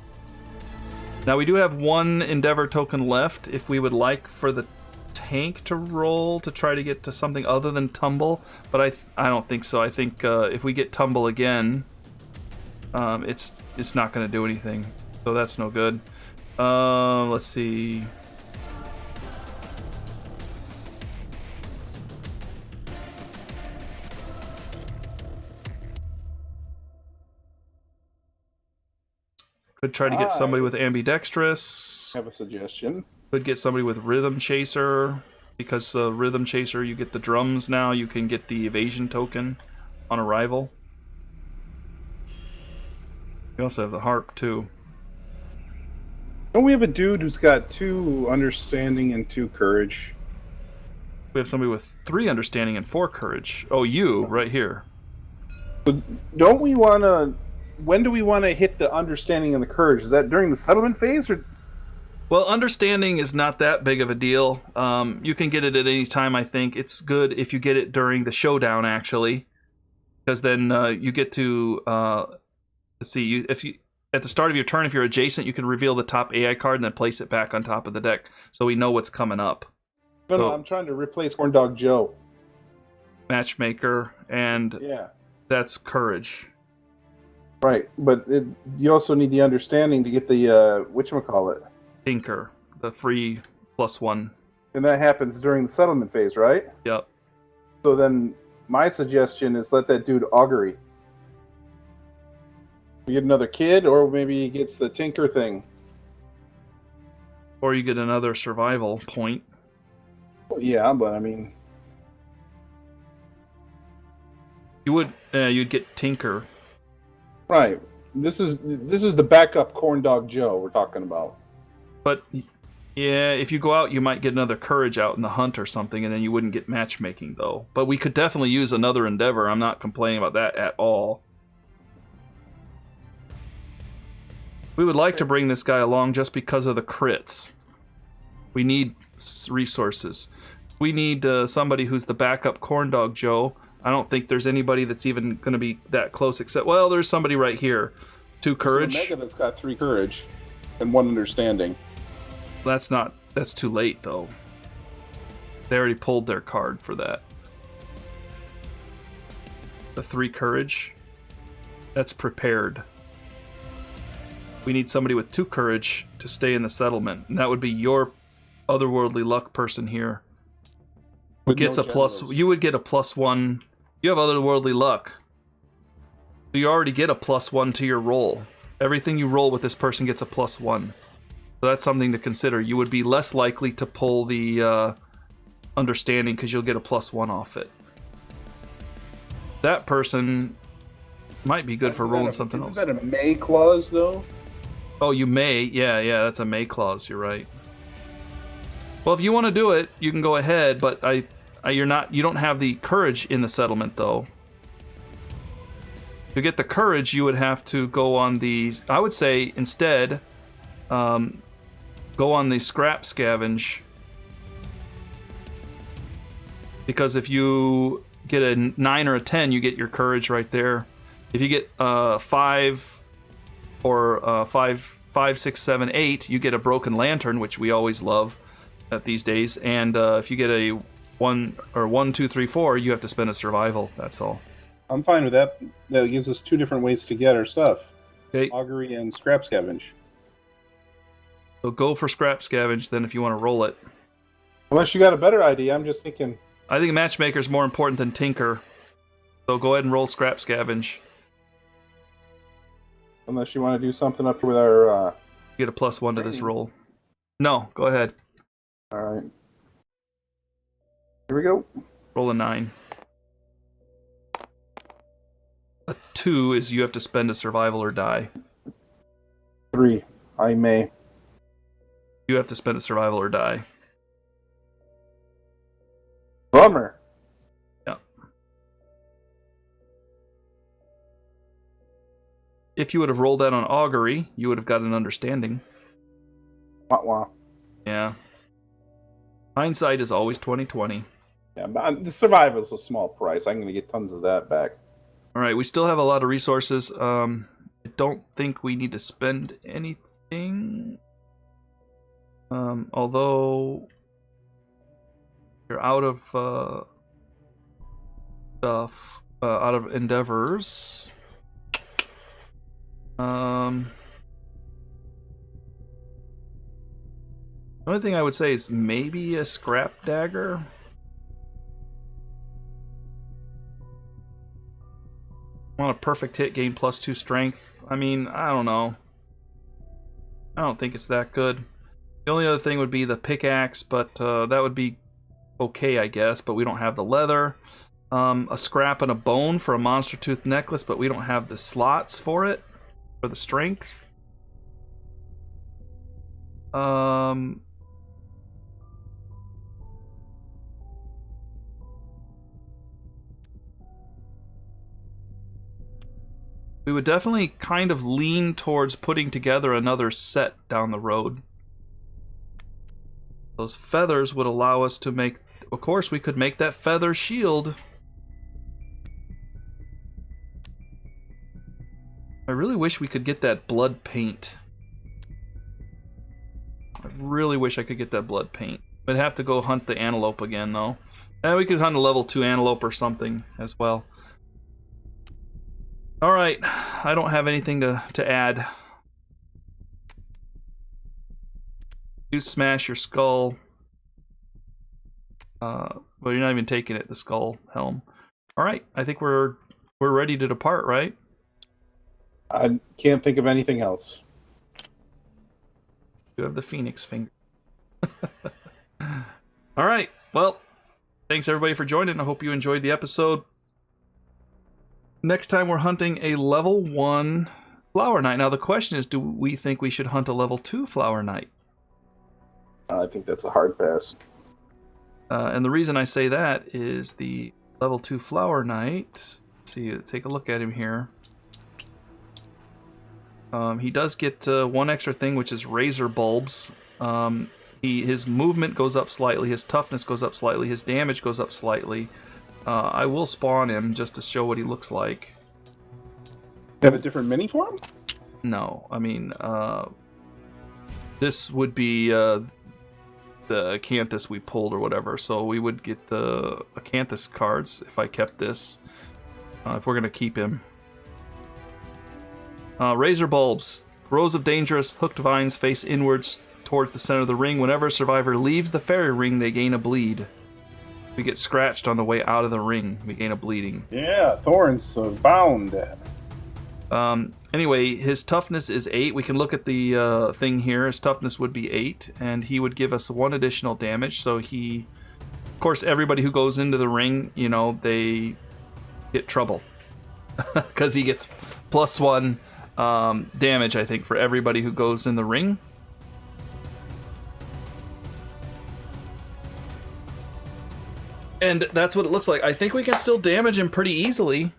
Now, we do have one Endeavor token left if we would like for the tank to roll to try to get to something other than Tumble, but I don't think so. I think if we get Tumble again, it's not going to do anything, so that's no good. Let's see. Could try to get somebody with Ambidextrous. I have a suggestion. Could get somebody with Rhythm Chaser. Because the Rhythm Chaser, you get the drums now. You can get the evasion token on arrival. We also have the harp, too. Don't we have a dude who's got 2 understanding and 2 courage? We have somebody with 3 understanding and 4 courage. Oh, you, right here. So don't we want to... When do we want to hit the understanding and the courage? Is that during the settlement phase, or? Well, understanding is not that big of a deal. You can get it at any time, I think. It's good if you get it during the showdown, actually. Because then you get to... let's see, if you at the start of your turn, if you're adjacent, you can reveal the top AI card and then place it back on top of the deck. So we know what's coming up. No, I'm trying to replace Corn Dog Joe. Matchmaker, and that's courage. Right, but you also need the understanding to get the, whatchamacallit? Tinker, the free +1. And that happens during the settlement phase, right? Yep. So then my suggestion is let that dude augury. We get another kid, or maybe he gets the Tinker thing. Or you get another survival point. Well, yeah, but I mean... You'd get Tinker. Right. This is the backup Corn Dog Joe we're talking about. But yeah, if you go out, you might get another courage out in the hunt or something, and then you wouldn't get matchmaking though. But we could definitely use another Endeavor. I'm not complaining about that at all. We would like to bring this guy along just because of the crits. We need resources. We need somebody who's the backup Corn Dog Joe. I don't think there's anybody that's even going to be that close except... Well, there's somebody right here. 2 courage. There's Omega that's got 3 courage and 1 understanding. That's too late, though. They already pulled their card for that. The 3 courage. That's prepared. We need somebody with 2 courage to stay in the settlement. And that would be your otherworldly luck person here. Gets a plus. You would get a +1. You have otherworldly luck. So you already get a +1 to your roll. Everything you roll with this person gets a +1. So that's something to consider. You would be less likely to pull the understanding because you'll get a +1 off it. That person might be good for rolling something else. Isn't that a may clause, though? Oh, you may. Yeah, that's a may clause. You're right. Well, if you want to do it, you can go ahead, but you don't have the courage in the settlement, though. To get the courage, you would have to go on the... I would say, instead, go on the scrap scavenge. Because if you get a 9 or a 10, you get your courage right there. If you get 5 or 5, 6, 7, 8, you get a broken lantern, which we always love these days. And if you get a 1, 2, 3, 4, you have to spend a survival. That's all. I'm fine with that. That gives us 2 different ways to get our stuff. Okay. Augury and scrap scavenge. So go for scrap scavenge then if you want to roll it. Unless you got a better idea, I'm just thinking... I think Matchmaker's more important than Tinker. So go ahead and roll scrap scavenge. Unless you want to do something up with our... You get a +1 to this roll. No, go ahead. All right. Here we go. Roll a 9. A 2 is you have to spend a survival or die. 3. I may. You have to spend a survival or die. Bummer. Yeah. If you would have rolled that on augury, you would have got an understanding. Wah wah. Yeah. Hindsight is always 20/20. Yeah, but the survival is a small price. I'm going to get tons of that back. All right, we still have a lot of resources. I don't think we need to spend anything. Although you're out of stuff, out of endeavors. The only thing I would say is maybe a scrap dagger. On a perfect hit, gain +2 strength. I mean, I don't know. I don't think it's that good. The only other thing would be the pickaxe, but that would be okay, I guess. But we don't have the leather. A scrap and a bone for a monster tooth necklace, but we don't have the slots for it, for the strength. We would definitely kind of lean towards putting together another set down the road. Those feathers would allow us to make... Of course, we could make that feather shield. I really wish we could get that blood paint. I really wish I could get that blood paint. We'd have to go hunt the antelope again, though. And we could hunt a level 2 antelope or something as well. Alright, I don't have anything to add. You smash your skull. Well, you're not even taking it, the skull helm. Alright, I think we're ready to depart, right? I can't think of anything else. You have the phoenix finger. Alright, well, thanks everybody for joining. I hope you enjoyed the episode. Next time we're hunting a level 1 Flower Knight. Now the question is, do we think we should hunt a level 2 Flower Knight? I think that's a hard pass. And the reason I say that is the level 2 Flower Knight. Let's see, take a look at him here. He does get one extra thing, which is razor bulbs. His movement goes up slightly, his toughness goes up slightly, his damage goes up slightly. I will spawn him just to show what he looks like. You have a different mini for him? No, I mean, this would be the Acanthus we pulled or whatever, so we would get the Acanthus cards if I kept this, if we're going to keep him. Razor bulbs. Rows of dangerous hooked vines face inwards towards the center of the ring. Whenever a survivor leaves the fairy ring, they gain a bleed. We get scratched on the way out of the ring. We gain a bleeding. Yeah, thorns bound. Anyway, his toughness is 8. We can look at the thing here. His toughness would be 8, and he would give us 1 additional damage. So he, of course, everybody who goes into the ring, you know, they get trouble because he gets +1 damage, I think, for everybody who goes in the ring. And that's what it looks like. I think we can still damage him pretty easily.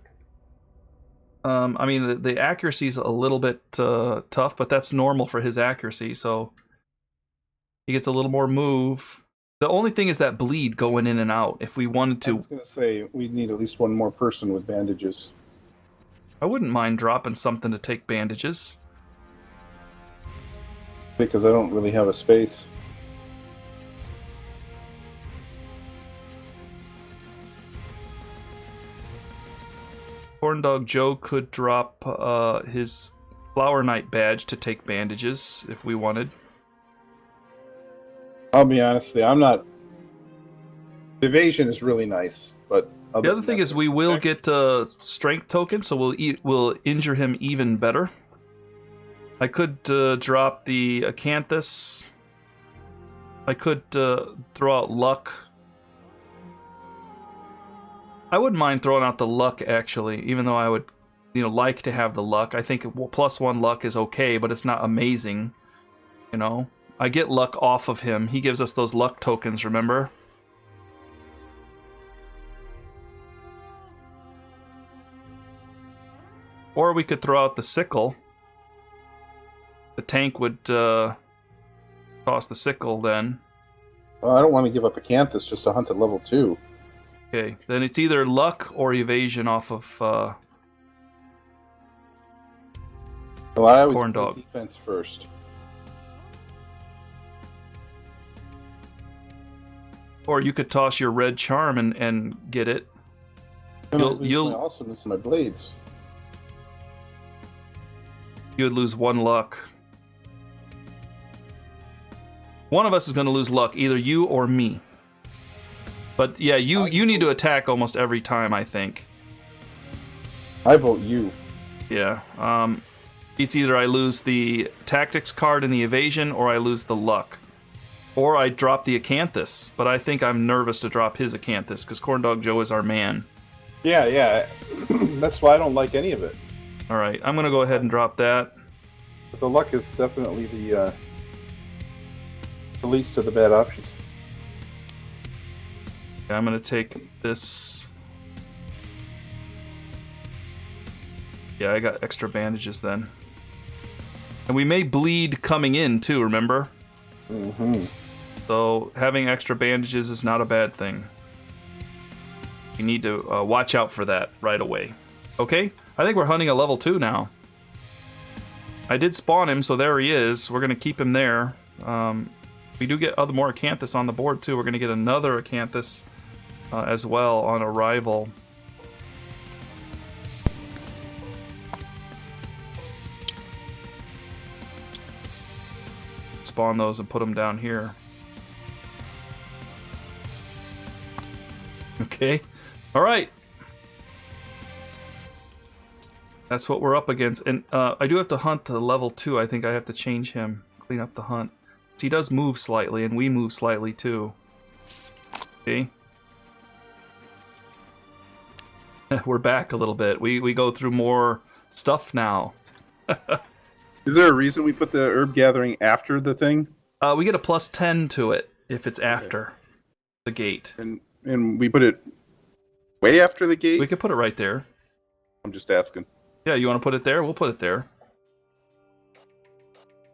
I mean, the accuracy's a little bit tough, but that's normal for his accuracy, so he gets a little more move. The only thing is that bleed going in and out. If we wanted to... I was going to say, we'd need at least one more person with bandages. I wouldn't mind dropping something to take bandages. Because I don't really have a space. Corndog Joe could drop his Flower Knight badge to take bandages if we wanted. I'll be honest with you, I'm not... Evasion is really nice, but... The other thing is we will get strength tokens, so we'll injure him even better. I could drop the Acanthus. I could throw out luck. I wouldn't mind throwing out the luck, actually, even though I would, like to have the luck. I think +1 luck is okay, but it's not amazing. I get luck off of him. He gives us those luck tokens, remember? Or we could throw out the sickle. The tank would toss the sickle then. Well, I don't want to give up Acanthus just to hunt at level 2. Okay, then it's either luck or evasion off of Well, I always Corn play Dog. defense first. Or you could toss your red charm and get it. You'll my awesomeness in my blades. You would lose 1 luck. One of us is going to lose luck, either you or me. But yeah, you need to attack almost every time, I think. I vote you. Yeah. It's either I lose the tactics card in the evasion, or I lose the luck. Or I drop the Acanthus, but I think I'm nervous to drop his Acanthus, because Corndog Joe is our man. Yeah. That's why I don't like any of it. Alright, I'm going to go ahead and drop that. But the luck is definitely the least of the bad options. I'm going to take this. Yeah, I got extra bandages then. And we may bleed coming in too, remember? Mm-hmm. So having extra bandages is not a bad thing. You need to watch out for that right away. Okay, I think we're hunting a level 2 now. I did spawn him, so there he is. We're going to keep him there. We do get more Acanthus on the board too. We're going to get another Acanthus as well on arrival. Spawn those and put them down here. Okay. All right. That's what we're up against. And I do have to hunt to level 2. I think I have to change him. Clean up the hunt. He does move slightly, and we move slightly too. See? We're back a little bit. We go through more stuff now. Is there a reason we put the herb gathering after the thing? We get a +10 to it if it's after the gate. And we put it way after the gate? We could put it right there. I'm just asking. Yeah, you want to put it there? We'll put it there.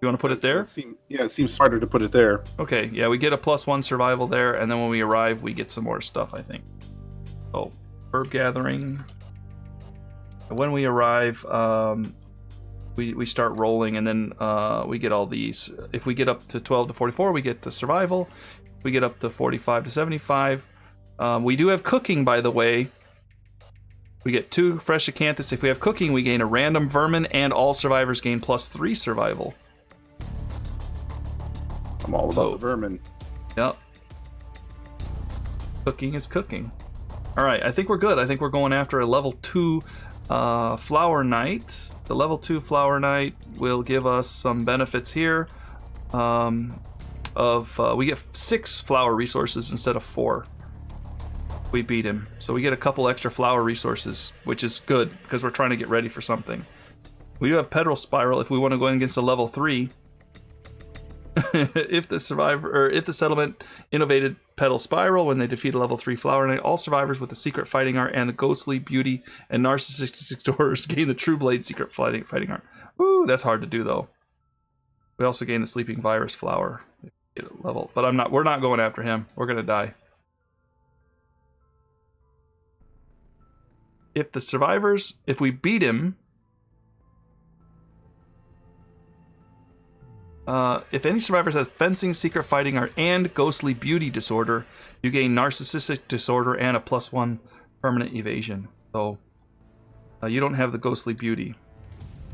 You want to put it there? It seems smarter to put it there. Okay, yeah, we get a +1 survival there, and then when we arrive, we get some more stuff, I think. Oh, herb gathering. And when we arrive, we start rolling, and then we get all these. If we get up to 12 to 44, we get to survival. If we get up to 45 to 75. We do have cooking, by the way. We get 2 fresh Acanthus. If we have cooking, we gain a random vermin, and all survivors gain +3 survival. I'm all about the vermin. Yep. Cooking is cooking. Alright, I think we're good. I think we're going after a level 2 Flower Knight. The level 2 Flower Knight will give us some benefits here. We get 6 flower resources instead of 4. We beat him. So we get a couple extra flower resources, which is good, because we're trying to get ready for something. We do have Petal Spiral if we want to go in against a level 3. If the settlement innovated Petal Spiral when they defeat a level 3 Flower Knight, all survivors with the secret fighting art and the ghostly beauty and narcissistic doors gain the True Blade secret fighting art. Woo, that's hard to do though. We also gain the Sleeping Virus Flower level, but we're not going after him. We're gonna die. If we beat him, if any survivors have fencing, secret fighting art, and ghostly beauty disorder, you gain narcissistic disorder and a +1 permanent evasion. So you don't have the ghostly beauty,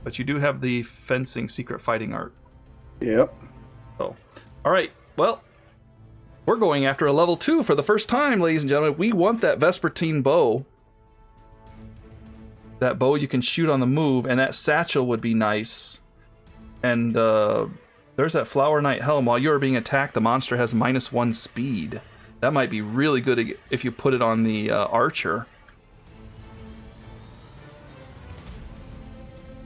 but you do have the fencing, secret fighting art. Yep. So, all right. Well, we're going after a level 2 for the first time, ladies and gentlemen. We want that Vespertine bow. That bow you can shoot on the move, and that satchel would be nice. And there's that Flower Knight helm. While you are being attacked, the monster has -1 speed. That might be really good if you put it on the archer.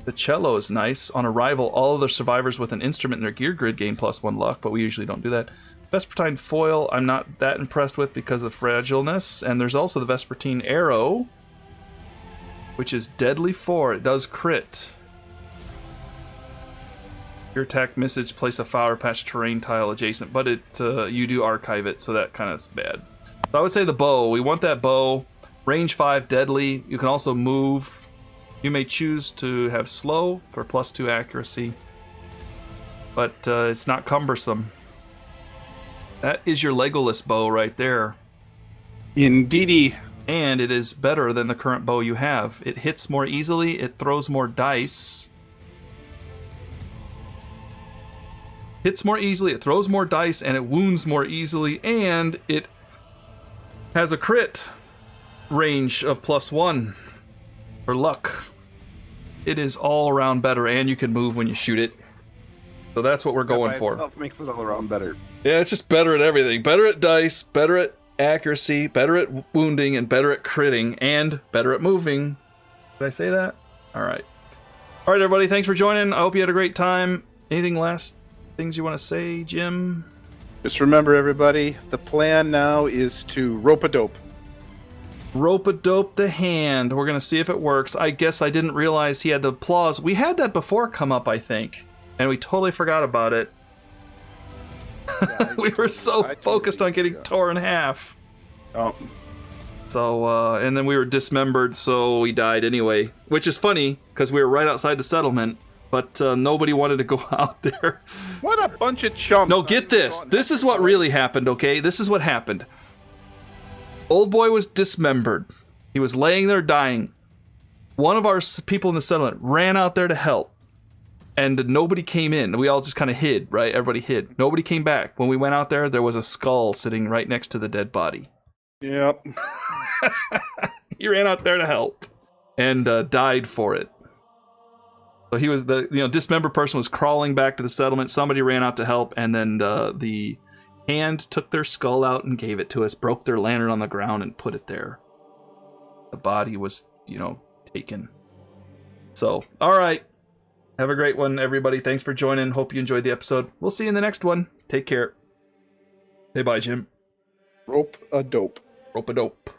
The cello is nice. On arrival, all other survivors with an instrument in their gear grid gain +1 luck, but we usually don't do that. Vespertine foil, I'm not that impressed with because of the fragileness. And there's also the Vespertine arrow, which is deadly 4. It does crit. Your attack misses, place a flower patch terrain tile adjacent, but you do archive it, so that kind of is bad. So I would say the bow. We want that bow. Range 5, deadly. You can also move. You may choose to have slow for +2 accuracy, but it's not cumbersome. That is your Legolas bow right there. Indeedy. And it is better than the current bow you have. It hits more easily, it throws more dice. Hits more easily, it throws more dice, and it wounds more easily, and it has a crit range of +1 for luck. It is all around better, and you can move when you shoot it. So that's what we're going for. Itself makes it all around better. Yeah, it's just better at everything. Better at dice, better at accuracy, better at wounding, and better at critting, and better at moving. Did I say that? All right. All right, everybody, thanks for joining. I hope you had a great time. Anything last things you want to say, Jim? Just remember, everybody, the plan now is to rope-a-dope. Rope-a-dope the hand. We're going to see if it works. I guess I didn't realize he had the applause. We had that before come up, I think, and we totally forgot about it. Yeah, we were so focused on getting torn in half. Oh. So, and then we were dismembered, so we died anyway. Which is funny, because we were right outside the settlement, but nobody wanted to go out there. What a bunch of chumps. No, get this. This is what really happened, okay? This is what happened. Old boy was dismembered. He was laying there dying. One of our people in the settlement ran out there to help. And nobody came in. We all just kind of hid, right? Everybody hid. Nobody came back. When we went out there was a skull sitting right next to the dead body. Yep. He ran out there to help and died for it. So he was the dismembered person was crawling back to the settlement. Somebody ran out to help, and then the hand took their skull out and gave it to us. Broke their lantern on the ground and put it there. The body was, taken. So, all right. Have a great one, everybody. Thanks for joining. Hope you enjoyed the episode. We'll see you in the next one. Take care. Say bye, Jim. Rope-a-dope. Rope-a-dope.